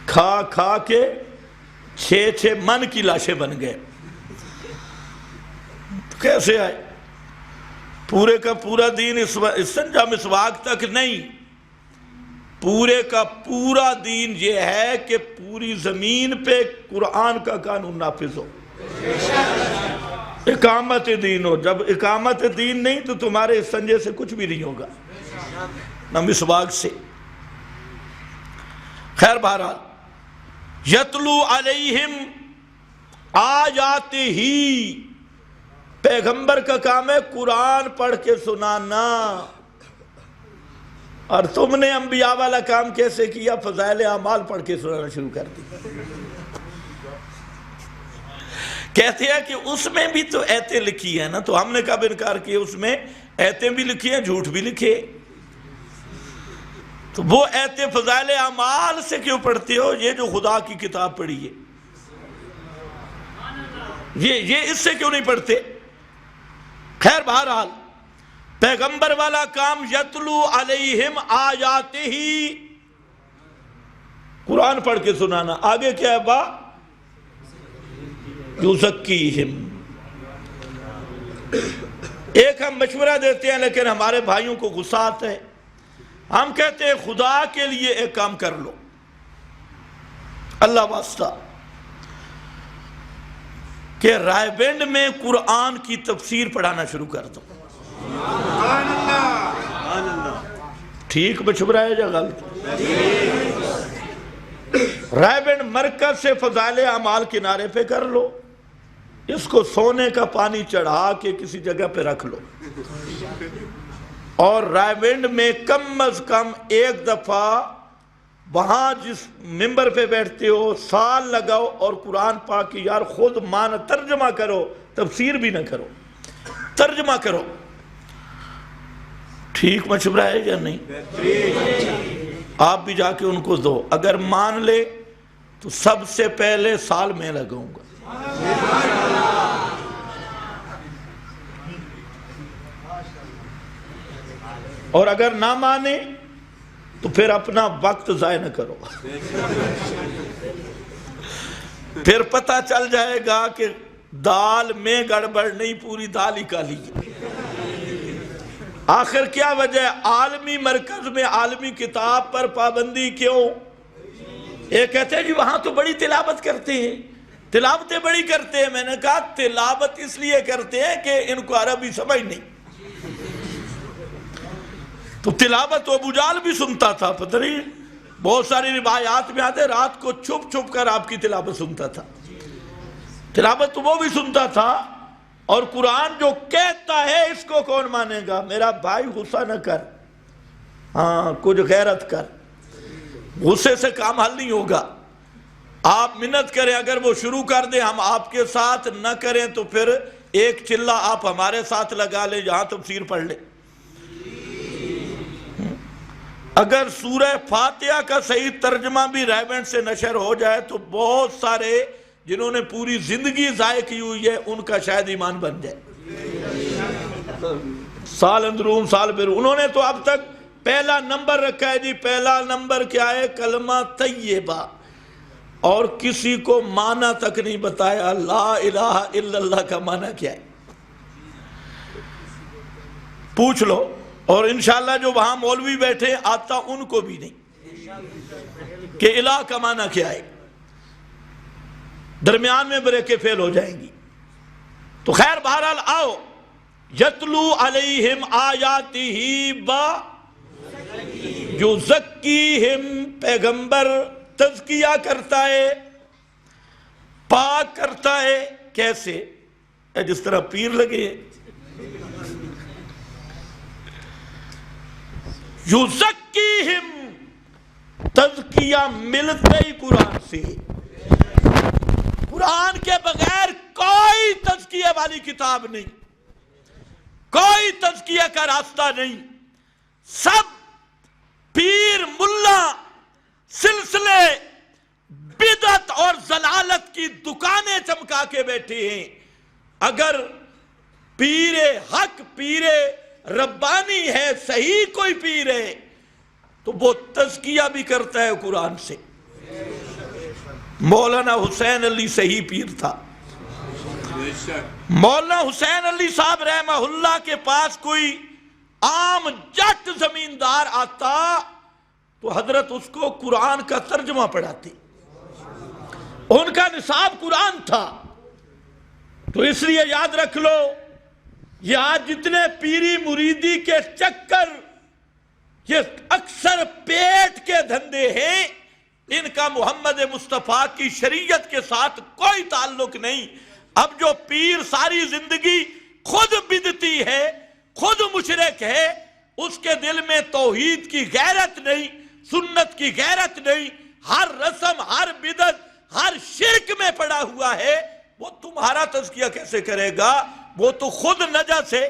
کھا کھا کے 6 من کی لاشیں بن گئے، کیسے آئے؟ پورے کا پورا دین استنجا مسواک تک نہیں، پورے کا پورا دین یہ ہے کہ پوری زمین پہ قرآن کا قانون نافذ ہو، اقامت دین ہو۔ جب اقامت دین نہیں تو تمہارے استنجے سے کچھ بھی نہیں ہوگا، نہ مسواک سے۔ خیر بہرحال یتلو علیہم آیاتہ، پیغمبر کا کام ہے قرآن پڑھ کے سنانا، اور تم نے انبیاء والا کام کیسے کیا؟ فضائل اعمال پڑھ کے سنانا شروع کر دیا۔ کہتے ہیں کہ اس میں بھی تو ایتیں لکھی ہیں نا، تو ہم نے کب انکار کیا؟ اس میں ایتیں بھی لکھی ہیں، جھوٹ بھی لکھے، تو وہ ایتیں فضائل اعمال سے کیوں پڑھتے ہو؟ یہ جو خدا کی کتاب پڑھی ہے، یہ اس سے کیوں نہیں پڑھتے؟ خیر بہرحال پیغمبر والا کام یتلو علیہم آیاتہ، قرآن پڑھ کے سنانا۔ آگے کیا ہے؟ با یزکیہم، ایک ہم مشورہ دیتے ہیں لیکن ہمارے بھائیوں کو غصہ آتا ہے، ہم کہتے ہیں خدا کے لیے ایک کام کر لو، اللہ واسطہ، کہ رائے بینڈ میں قرآن کی تفسیر پڑھانا شروع کر دو۔ ٹھیک مشورہ ہے یا غلط؟ رائے بینڈ مرکز سے فضائل اعمال کنارے پہ کر لو، اس کو سونے کا پانی چڑھا کے کسی جگہ پہ رکھ لو، اور رائے بینڈ میں کم از کم ایک دفعہ وہاں جس ممبر پہ بیٹھتے ہو سال لگاؤ، اور قرآن پاک کی یار خود معنی ترجمہ کرو، تفسیر بھی نہ کرو، ترجمہ کرو۔ ٹھیک مشورہ ہے یا نہیں؟ آپ بھی جا کے ان کو دو، اگر مان لے تو سب سے پہلے سال میں لگاؤں گا۔ اور اگر نہ مانے تو پھر اپنا وقت ضائع نہ کرو، پھر پتہ چل جائے گا کہ دال میں گڑبڑ نہیں، پوری دال ہی کالی ہے۔ آخر کیا وجہ ہے؟ عالمی مرکز میں عالمی کتاب پر پابندی کیوں؟ یہ کہتے ہیں جی وہاں تو بڑی تلاوت کرتے ہیں، تلاوتیں بڑی کرتے ہیں۔ میں نے کہا تلاوت اس لیے کرتے ہیں کہ ان کو عربی سمجھ نہیں، تو تلاوت ابو جہل بھی سنتا تھا، پتہ نہیں بہت ساری روایات میں آتے رات کو چھپ چھپ کر آپ کی تلاوت سنتا تھا، تلاوت تو وہ بھی سنتا تھا۔ اور قرآن جو کہتا ہے اس کو کون مانے گا؟ میرا بھائی غصہ نہ کر، ہاں کچھ غیرت کر، غصے سے کام حل نہیں ہوگا۔ آپ منت کریں، اگر وہ شروع کر دیں ہم آپ کے ساتھ، نہ کریں تو پھر ایک چلہ آپ ہمارے ساتھ لگا لیں، جہاں تفسیر پڑھ لیں۔ اگر سورہ فاتحہ کا صحیح ترجمہ بھی ریبنٹ سے نشر ہو جائے تو بہت سارے جنہوں نے پوری زندگی ضائع کی ہوئی ہے ان کا شاید ایمان بن جائے۔ سال اندرون سال بیرون، انہوں نے تو اب تک پہلا نمبر رکھا ہے جی، پہلا نمبر کیا ہے؟ کلمہ طیبہ، اور کسی کو معنی تک نہیں بتایا لا الہ الا اللہ کا معنی کیا ہے۔ پوچھ لو، اور انشاءاللہ جو وہاں مولوی بیٹھے آتا ان کو بھی نہیں کہ الہ کا معنی کیا ہے، درمیان میں بریکیں فیل ہو جائیں گی۔ تو خیر بہرحال آؤ، یتلو علیہم آیاتہ یزکیہم، پیغمبر تزکیہ کرتا ہے، پاک کرتا ہے۔ کیسے؟ جس طرح پیر لگے ہیں۔ یزکیہم، تزکیہ ملتا ہی قرآن سے، قرآن کے بغیر کوئی تزکیہ والی کتاب نہیں، کوئی تزکیہ کا راستہ نہیں۔ سب پیر ملا سلسلے بدعت اور ضلالت کی دکانیں چمکا کے بیٹھے ہیں۔ اگر پیر حق، پیر ربانی ہے، صحیح کوئی پیر ہے تو وہ تزکیہ بھی کرتا ہے قرآن سے۔ مولانا حسین علی صحیح پیر تھا۔ مولانا حسین علی صاحب رحمہ اللہ کے پاس کوئی عام جٹ زمیندار آتا تو حضرت اس کو قرآن کا ترجمہ پڑھاتی، ان کا نصاب قرآن تھا۔ تو اس لیے یاد رکھ لو، یہ آج جتنے پیری مریدی کے چکر، یہ اکثر پیٹ کے دھندے ہیں، ان کا محمد مصطفیٰ کی شریعت کے ساتھ کوئی تعلق نہیں۔ اب جو پیر ساری زندگی خود بدعتی ہے، خود مشرک ہے، اس کے دل میں توحید کی غیرت نہیں، سنت کی غیرت نہیں، ہر رسم، ہر بدعت، ہر شرک میں پڑا ہوا ہے، وہ تمہارا تزکیہ کیسے کرے گا؟ وہ تو خود نجس ہے۔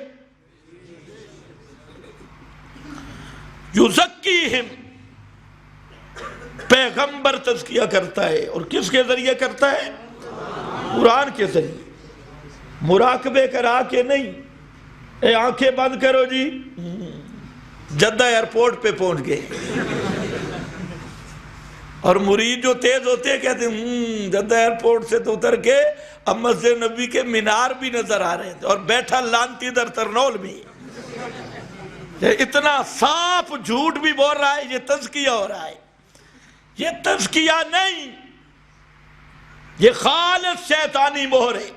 یزکیہم، پیغمبر تزکیہ کرتا ہے، اور کس کے ذریعے کرتا ہے؟ قرآن کے ذریعے، مراقبے کرا کے نہیں۔ اے آنکھیں بند کرو جی، جدہ ایئرپورٹ پہ پہنچ گئے، اور مرید جو تیز ہوتے کہتے ہیں جدہ ایئرپورٹ سے تو اتر کے اب مسجد نبی کے مینار بھی نظر آ رہے تھے، اور بیٹھا لانتی در ترنول میں۔ اتنا صاف جھوٹ بھی بول رہا ہے، یہ تزکیہ ہو رہا ہے۔ یہ تزکیہ نہیں، یہ خالص شیطانی مہر ہے۔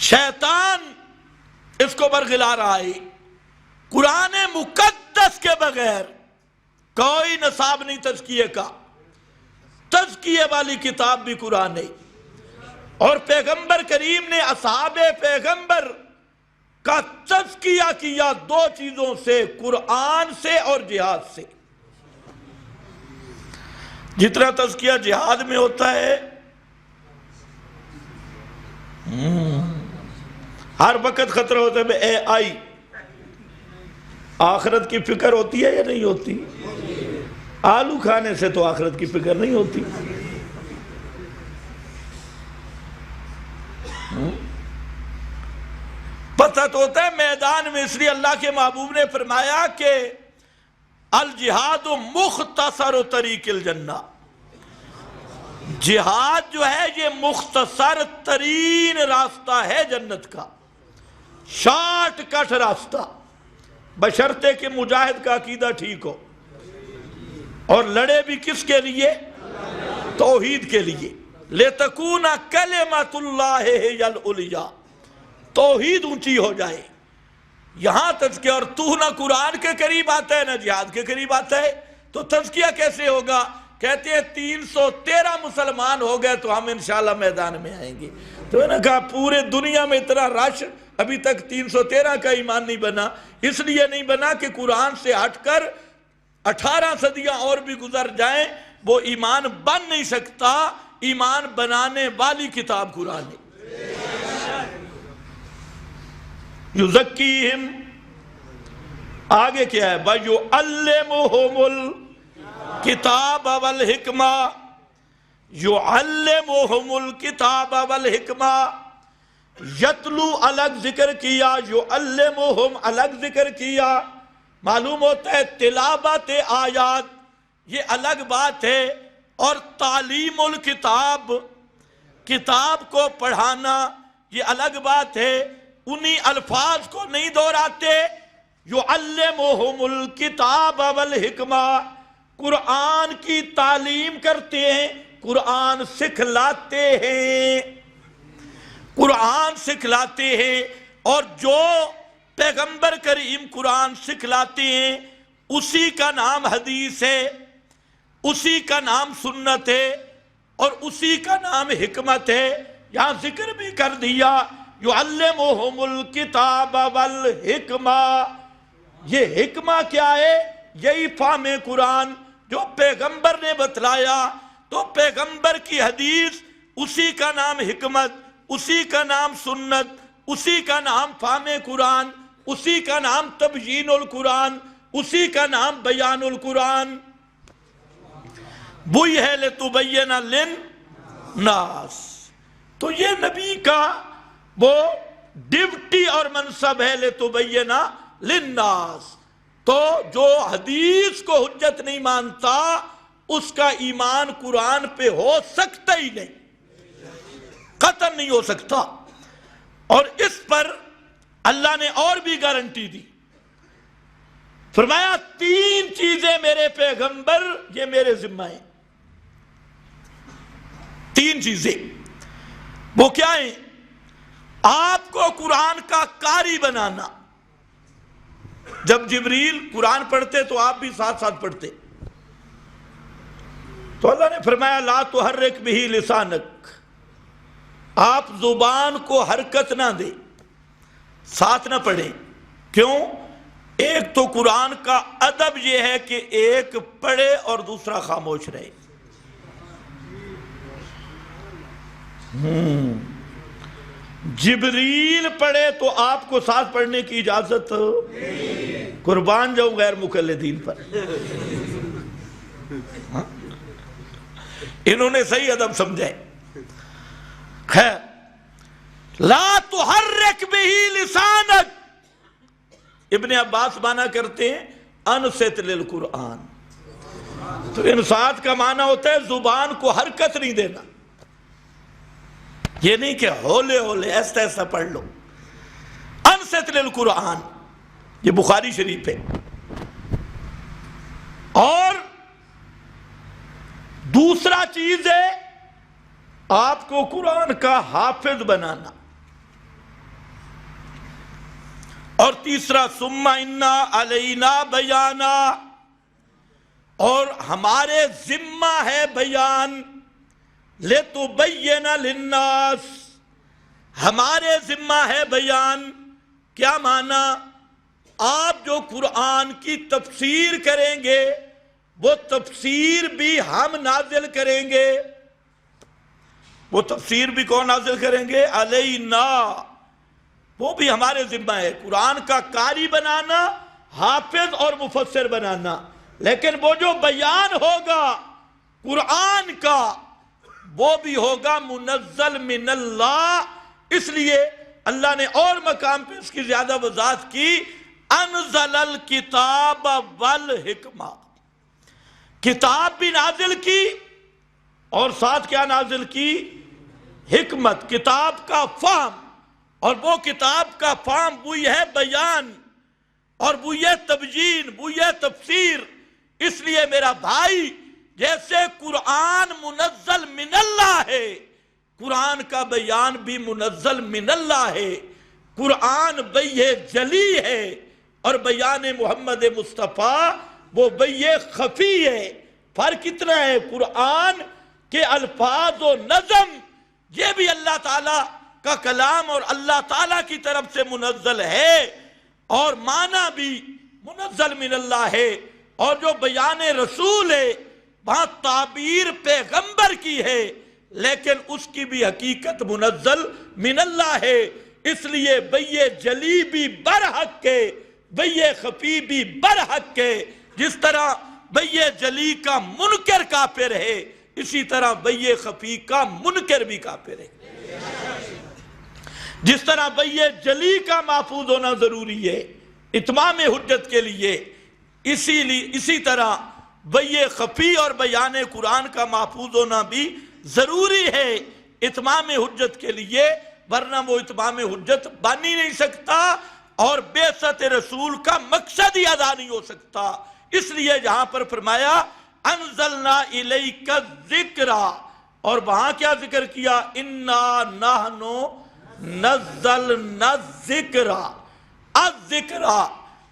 شیطان اس کو برگلا رہا ہے۔ قرآن مقدس کے بغیر کوئی نصاب نہیں تزکیے کا، تزکیے والی کتاب بھی قرآن ہے۔ اور پیغمبر کریم نے اصحاب پیغمبر کا تزکیہ کیا دو چیزوں سے، قرآن سے اور جہاد سے۔ جتنا تزکیہ جہاد میں ہوتا ہے، ہر وقت خطرہ ہوتا ہے، اے آئی آخرت کی فکر ہوتی ہے یا نہیں ہوتی؟ آلو کھانے سے تو آخرت کی فکر نہیں ہوتی۔ پتہ تو ہوتا ہے میدان میں، اس لیے اللہ کے محبوب نے فرمایا کہ الجہاد مختصر طریق الجنہ، جہاد جو ہے یہ مختصر ترین راستہ ہے جنت کا، شارٹ کٹ راستہ، بشرطے کہ مجاہد کا عقیدہ ٹھیک ہو، اور لڑے بھی کس کے لیے؟ توحید کے لیے۔ لِتَكُونَ كَلِمَةُ اللَّهِ هِيَ الْعُلْيَا، توحید اونچی ہو جائے۔ یہاں تزکیہ، اور تو نہ قرآن کے قریب آتا ہے نہ جہاد کے قریب آتا ہے، تو تزکیہ کیسے ہوگا؟ کہتے ہیں 313 مسلمان ہو گئے تو ہم انشاءاللہ میدان میں آئیں گے۔ تو انہوں نے کہا پورے دنیا میں اتنا رش، ابھی تک 313 کا ایمان نہیں بنا۔ اس لیے نہیں بنا کہ قرآن سے ہٹ کر 18 صدیاں اور بھی گزر جائیں، وہ ایمان بن نہیں سکتا۔ ایمان بنانے والی کتاب قرآن ہے۔ یزکیہم، آگے کیا ہے؟ وَيُعَلِّمُهُمُ الْكِتَابَ وَالْحِکْمَةَ، یُعَلِّمُهُمُ الْكِتَابَ وَالْحِکْمَةَ، یتلو الگ ذکر کیا، یعلمہم الگ ذکر کیا۔ معلوم ہوتا ہے تلاوت آیات یہ الگ بات ہے، اور تعلیم الکتاب، کتاب کو پڑھانا یہ الگ بات ہے۔ انہی الفاظ کو نہیں دہراتے. یعلمہم الکتاب والحکمہ، قرآن کی تعلیم کرتے ہیں، قرآن سکھلاتے ہیں، قرآن سکھلاتے ہیں. اور جو پیغمبر کریم قرآن سکھلاتے ہیں اسی کا نام حدیث ہے، اسی کا نام سنت ہے، اور اسی کا نام حکمت ہے. یہاں ذکر بھی کر دیا یعلمہم الکتاب والحکمہ. یہ حکمہ کیا ہے؟ یہی فہم قرآن جو پیغمبر نے بتلایا. تو پیغمبر کی حدیث، اسی کا نام حکمت، اسی کا نام سنت، اسی کا نام فہم قرآن، اسی کا نام تبیین القرآن، اسی کا نام بیان القرآن. وہی ہے لتبین للناس. تو یہ نبی کا وہ ڈیوٹی اور منصب ہے لتبین للناس. تو جو حدیث کو حجت نہیں مانتا اس کا ایمان قرآن پہ ہو سکتا ہی نہیں، قطعاً نہیں ہو سکتا. اور اس پر اللہ نے اور بھی گارنٹی دی. فرمایا 3 چیزیں میرے پیغمبر یہ میرے ذمہ ہیں. 3 چیزیں وہ کیا ہیں؟ آپ کو قرآن کا قاری بنانا. جب جبریل قرآن پڑھتے تو آپ بھی ساتھ ساتھ پڑھتے. تو اللہ نے فرمایا لا تحرک بہ لسانک، آپ زبان کو حرکت نہ دیں، ساتھ نہ پڑھیں. کیوں؟ ایک تو قرآن کا ادب یہ ہے کہ ایک پڑھے اور دوسرا خاموش رہے. جبریل پڑھے تو آپ کو ساتھ پڑھنے کی اجازت؟ قربان جاؤں غیر مقلدین پر. انہوں نے صحیح ادب سمجھا ہے. خیر، لا تحرک بہ لسانک، ابن عباس معنی کرتے ہیں انصت للقرآن. تو انصات کا معنی ہوتا ہے زبان کو حرکت نہیں دینا. یہ نہیں کہ ہولے ہولے ایسا ایسا پڑھ لو. انصت للقرآن، یہ بخاری شریف ہے. اور دوسرا چیز ہے آپ کو قرآن کا حافظ بنانا. اور تیسرا ثم انا علینا بیانا، اور ہمارے ذمہ ہے بیان. لتبین للناس، ہمارے ذمہ ہے بیان. کیا معنی؟ آپ جو قرآن کی تفسیر کریں گے وہ تفسیر بھی ہم نازل کریں گے. وہ تفسیر بھی کون نازل کریں گے؟ علینا. وہ بھی ہمارے ذمہ ہے قرآن کا قاری بنانا، حافظ اور مفسر بنانا. لیکن وہ جو بیان ہوگا قرآن کا وہ بھی ہوگا منزل من اللہ. اس لیے اللہ نے اور مقام پہ اس کی زیادہ وضاحت کی. انزل الکتاب والحکمہ، کتاب بھی نازل کی اور ساتھ کیا نازل کی؟ حکمت، کتاب کا فہم. اور وہ کتاب کا فہم وہی ہے بیان، اور وہی ہے تبیین، وہی ہے تفسیر. اس لیے میرا بھائی، جیسے قرآن منزل من اللہ ہے، قرآن کا بیان بھی منزل من اللہ ہے. قرآن بیہ جلی ہے اور بیان محمد مصطفیٰ وہ بیہ خفی ہے. فرق اتنا ہے، قرآن کے الفاظ و نظم یہ بھی اللہ تعالیٰ کا کلام اور اللہ تعالیٰ کی طرف سے منزل ہے، اور معنی بھی منزل من اللہ ہے. اور جو بیان رسول ہے وہاں تعبیر پیغمبر کی ہے، لیکن اس کی بھی حقیقت منزل من اللہ ہے. اس لیے بیہ جلی بھی برحق ہے، بیہ خفی بھی برحق ہے. جس طرح بیہ جلی کا منکر کافر ہے، اسی طرح بیہ خفی کا منکر بھی کافر ہے. جس طرح بیہ جلی کا محفوظ ہونا ضروری ہے اتمام حجت کے لیے، اسی طرح بیہ خفی اور بیان قرآن کا محفوظ ہونا بھی ضروری ہے اتمام حجت کے لیے. ورنہ وہ اتمام حجت بن ہی نہیں سکتا اور بعثت رسول کا مقصد ہی ادا نہیں ہو سکتا۔ اس لیے یہاں پر فرمایا انزلنا الیک الذکر، اور وہاں کیا ذکر کیا؟ انا نحن نزلنا الذکر، الذکر،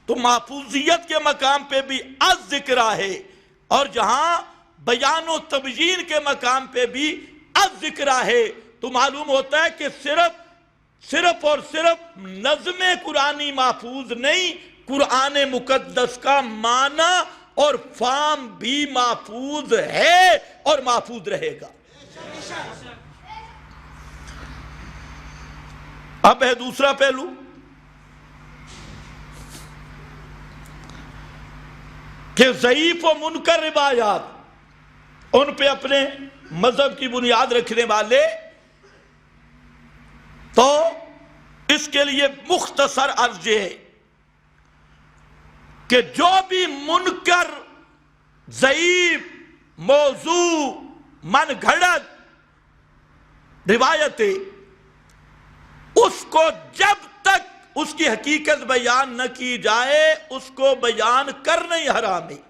تو محفوظیت کے مقام پہ بھی الذکر ہے، اور جہاں بیان و تبیین کے مقام پہ بھی الذکر ہے۔ تو معلوم ہوتا ہے کہ صرف اور صرف نظم قرآنی محفوظ نہیں، قرآن مقدس کا معنی اور فہم بھی محفوظ ہے اور محفوظ رہے گا۔ اب ہے دوسرا پہلو، کہ ضعیف و منکر روایات، ان پہ اپنے مذہب کی بنیاد رکھنے والے تو اس کے لیے مختصر عرض ہے کہ جو بھی منکر، ضعیف، موضوع، من گھڑت روایت ہے، اس کو جب تک اس کی حقیقت بیان نہ کی جائے اس کو بیان کرنا ہی حرام ہے۔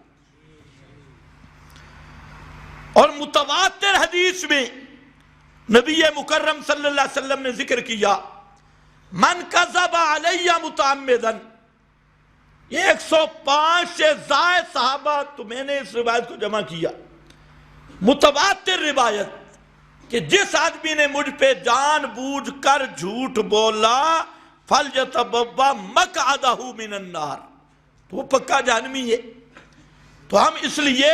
اور متواتر حدیث میں نبی مکرم صلی اللہ علیہ وسلم نے ذکر کیا من کذب علی متعمدن، 105 سے زائد صحابہ، تو میں نے اس روایت کو جمع کیا، متواتر روایت، کہ جس آدمی نے مجھ پہ جان بوجھ کر جھوٹ بولا فَلْيَتَبَوَّأْ مَقْعَدَهُ مِنَ النَّارِ، تو وہ پکا جہنمی ہے۔ تو ہم اس لیے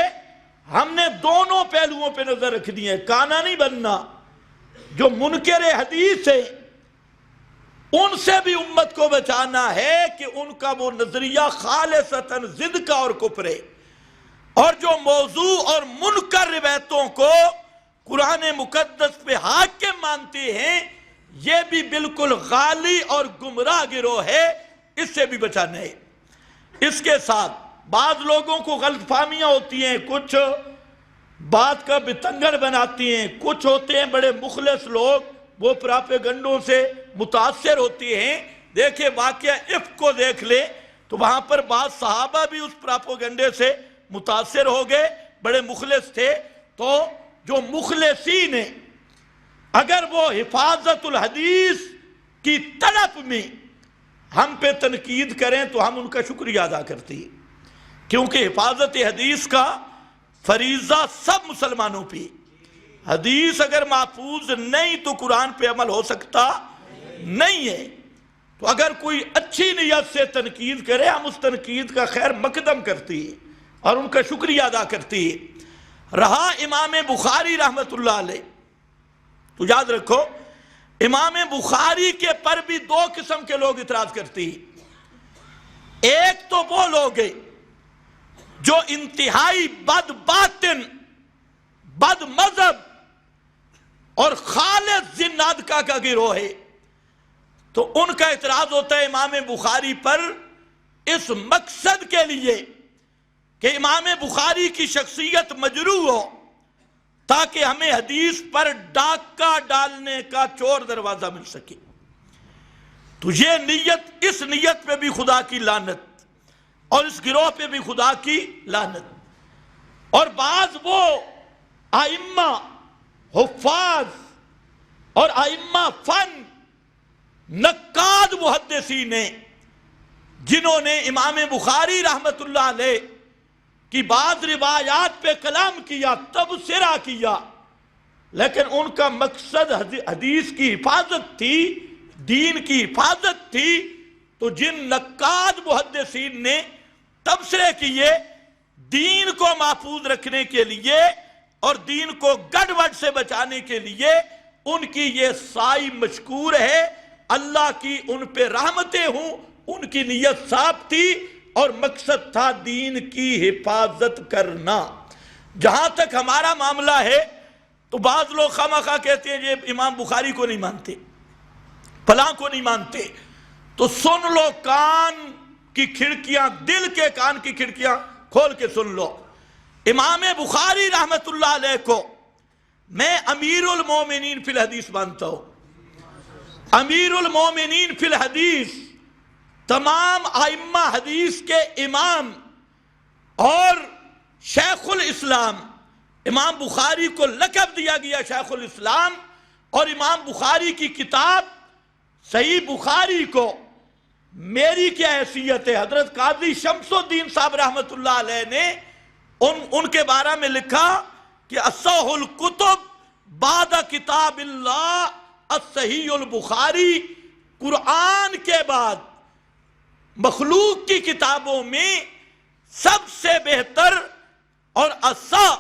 ہم نے دونوں پہلوؤں پہ نظر رکھ دی ہے، کانا نہیں بننا۔ جو منکر حدیث ہے ان سے بھی امت کو بچانا ہے کہ ان کا وہ نظریہ خالصتاً ضد کا اور کفر ہے، اور جو موضوع اور منکر روایتوں کو قرآن مقدس پہ حاکم مانتے ہیں یہ بھی بالکل غالی اور گمراہ گروہ ہے، اس سے بھی بچانا ہے۔ اس کے ساتھ بعض لوگوں کو غلط فہمیاں ہوتی ہیں، کچھ بات کا بتنگڑ بناتی ہیں، کچھ ہوتے ہیں بڑے مخلص لوگ وہ پراپیگنڈوں سے متاثر ہوتی ہیں۔ دیکھیں واقعہ افک کو دیکھ لیں تو وہاں پر بعض صحابہ بھی اس پراپیگنڈے سے متاثر ہو گئے، بڑے مخلص تھے۔ تو جو مخلصین ہیں اگر وہ حفاظت الحدیث کی طلب میں ہم پہ تنقید کریں تو ہم ان کا شکریہ ادا کرتے ہیں، کیونکہ حفاظت حدیث کا فریضہ سب مسلمانوں پہ۔ حدیث اگر محفوظ نہیں تو قرآن پہ عمل ہو سکتا نہیں ہے۔ تو اگر کوئی اچھی نیت سے تنقید کرے ہم اس تنقید کا خیر مقدم کرتے ہیں اور ان کا شکریہ ادا کرتے ہیں۔ رہا امام بخاری رحمت اللہ علیہ، تو یاد رکھو امام بخاری کے پر بھی دو قسم کے لوگ اعتراض کرتے ہیں۔ ایک تو وہ لوگ ہیں جو انتہائی بد باطن، بد مذہب اور خالص زنادقہ کا گروہ ہے، تو ان کا اعتراض ہوتا ہے امام بخاری پر اس مقصد کے لیے کہ امام بخاری کی شخصیت مجروح ہو تاکہ ہمیں حدیث پر ڈاکہ ڈالنے کا چور دروازہ مل سکے۔ تو یہ نیت، اس نیت پہ بھی خدا کی لعنت اور اس گروہ پہ بھی خدا کی لعنت۔ اور بعض وہ ائمہ، حفاظ اور ائمہ فن، نقاد محدثین ہیں جنہوں نے امام بخاری رحمت اللہ علیہ کی بعض روایات پہ کلام کیا، تبصرہ کیا، لیکن ان کا مقصد حدیث کی حفاظت تھی، دین کی حفاظت تھی۔ تو جن نقاد محدثین نے تبصرے کیے دین کو محفوظ رکھنے کے لیے اور دین کو گڑبڑ سے بچانے کے لیے، ان کی یہ سائی مشکور ہے، اللہ کی ان پہ رحمتیں ہوں۔ ان کی نیت صاف تھی اور مقصد تھا دین کی حفاظت کرنا۔ جہاں تک ہمارا معاملہ ہے تو بعض لوگ خواہ کہتے ہیں یہ امام بخاری کو نہیں مانتے، فلاں کو نہیں مانتے، تو سن لو، کان کی کھڑکیاں، دل کے کان کی کھڑکیاں کھول کے سن لو۔ امام بخاری رحمت اللہ علیہ کو میں امیر المومنین فی الحدیث مانتا ہوں، امیر المومنین فی الحدیث، تمام ائمہ حدیث کے امام اور شیخ الاسلام، امام بخاری کو لقب دیا گیا شیخ الاسلام، اور امام بخاری کی کتاب صحیح بخاری کو میری کیا حیثیت ہے، حضرت قاضی شمس الدین صاحب رحمت اللہ علیہ نے ان کے بارے میں لکھا کہ اصح الکتب بعد کتاب اللہ الصحیح البخاری، قرآن کے بعد مخلوق کی کتابوں میں سب سے بہتر اور اصح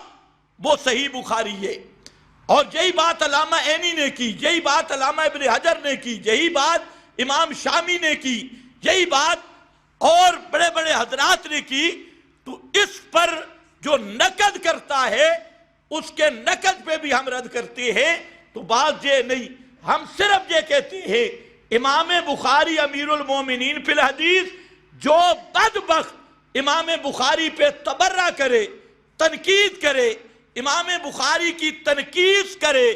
وہ صحیح بخاری ہے۔ اور یہی بات علامہ عینی نے کی، یہی بات علامہ ابن حجر نے کی، یہی بات امام شامی نے کی، یہی بات اور بڑے بڑے حضرات نے کی۔ تو اس پر جو نقد کرتا ہے اس کے نقد پہ بھی ہم رد کرتے ہیں۔ تو بات یہ نہیں، ہم صرف یہ کہتے ہیں امام بخاری امیر المومنین فی الحدیث، جو بدبخت امام بخاری پہ تبرہ کرے، تنقید کرے، امام بخاری کی تنقید کرے،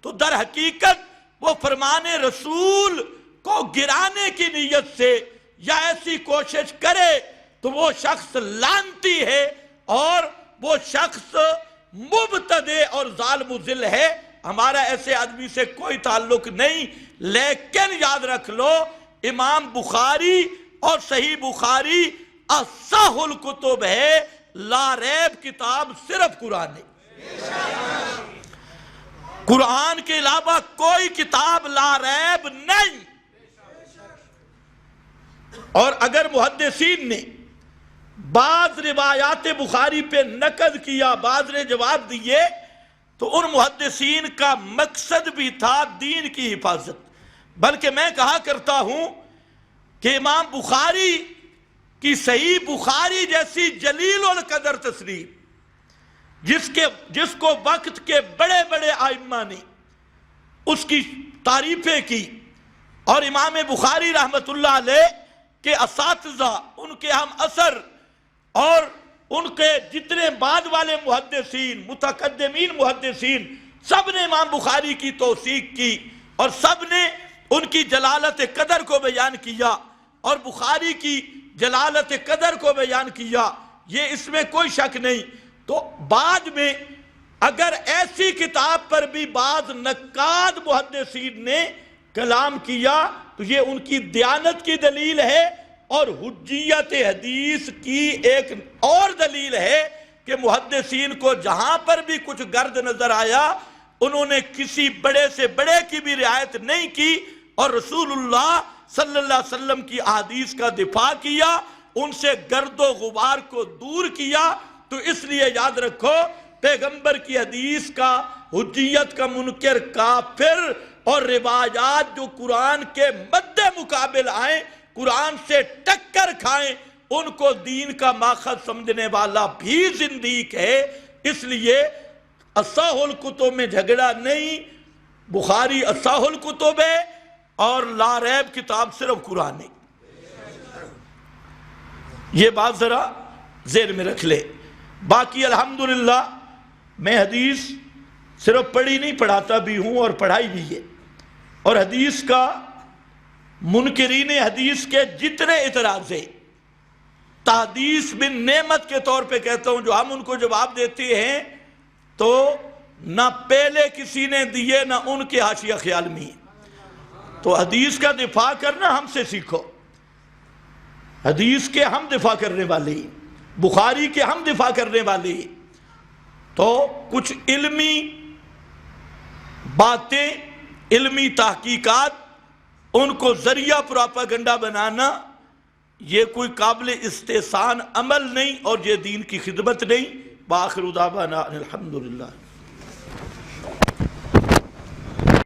تو در حقیقت وہ فرمان رسول کو گرانے کی نیت سے یا ایسی کوشش کرے تو وہ شخص لعنتی ہے اور وہ شخص مبتدع اور ظالم و ذل ہے۔ ہمارا ایسے آدمی سے کوئی تعلق نہیں، لیکن یاد رکھ لو امام بخاری اور صحیح بخاری اصح الکتب ہے، لا ریب کتاب صرف قرآن ہے۔ قرآن کے علاوہ کوئی کتاب لا ریب نہیں۔ اور اگر محدثین نے بعض روایات بخاری پہ نقد کیا، بعض نے جواب دیے، تو ان محدثین کا مقصد بھی تھا دین کی حفاظت۔ بلکہ میں کہا کرتا ہوں کہ امام بخاری کی صحیح بخاری جیسی جلیل القدر تصریح جس کو وقت کے بڑے بڑے ائمہ نے اس کی تعریفیں کی، اور امام بخاری رحمت اللہ علیہ کے اساتذہ، ان کے ہم اثر اور ان کے جتنے بعد والے محدثین، متقدمین محدثین، سب نے امام بخاری کی توثیق کی اور سب نے ان کی جلالت قدر کو بیان کیا اور بخاری کی جلالت قدر کو بیان کیا، یہ اس میں کوئی شک نہیں۔ تو بعد میں اگر ایسی کتاب پر بھی بعض نقاد محدثین نے کلام کیا تو یہ ان کی دیانت کی دلیل ہے، اور حجیت حدیث کی ایک اور دلیل ہے کہ محدثین کو جہاں پر بھی کچھ گرد نظر آیا انہوں نے کسی بڑے سے بڑے کی بھی رعایت نہیں کی اور رسول اللہ صلی اللہ علیہ وسلم کی احادیث کا دفاع کیا، ان سے گرد و غبار کو دور کیا۔ تو اس لیے یاد رکھو پیغمبر کی حدیث کا حجیت کا منکر کافر اور روایات جو قرآن کے مد مقابل آئیں، قرآن سے ٹکر کھائیں، ان کو دین کا ماخذ سمجھنے والا بھی زندیق ہے۔ اس لیے اصح الکتب میں جھگڑا نہیں، بخاری اصح الکتب ہے اور لا ریب کتاب صرف قرآن ہے۔ یہ بات ذرا ذہن میں رکھ لے۔ باقی الحمدللہ میں حدیث صرف پڑھی نہیں، پڑھاتا بھی ہوں اور پڑھائی بھی ہے، اور حدیث کا منکرین حدیث کے جتنے اعتراض ہیں تحدیث بن نعمت کے طور پہ کہتا ہوں، جو ہم ان کو جواب دیتے ہیں تو نہ پہلے کسی نے دیے نہ ان کے حاشیہ خیال میں۔ تو حدیث کا دفاع کرنا ہم سے سیکھو، حدیث کے ہم دفاع کرنے والے ہیں، بخاری کے ہم دفاع کرنے والے ہیں۔ تو کچھ علمی باتیں، علمی تحقیقات، ان کو ذریعہ پروپیگنڈا بنانا یہ کوئی قابل استحسان عمل نہیں اور یہ دین کی خدمت نہیں۔ بآخر دعوانا الحمدللہ۔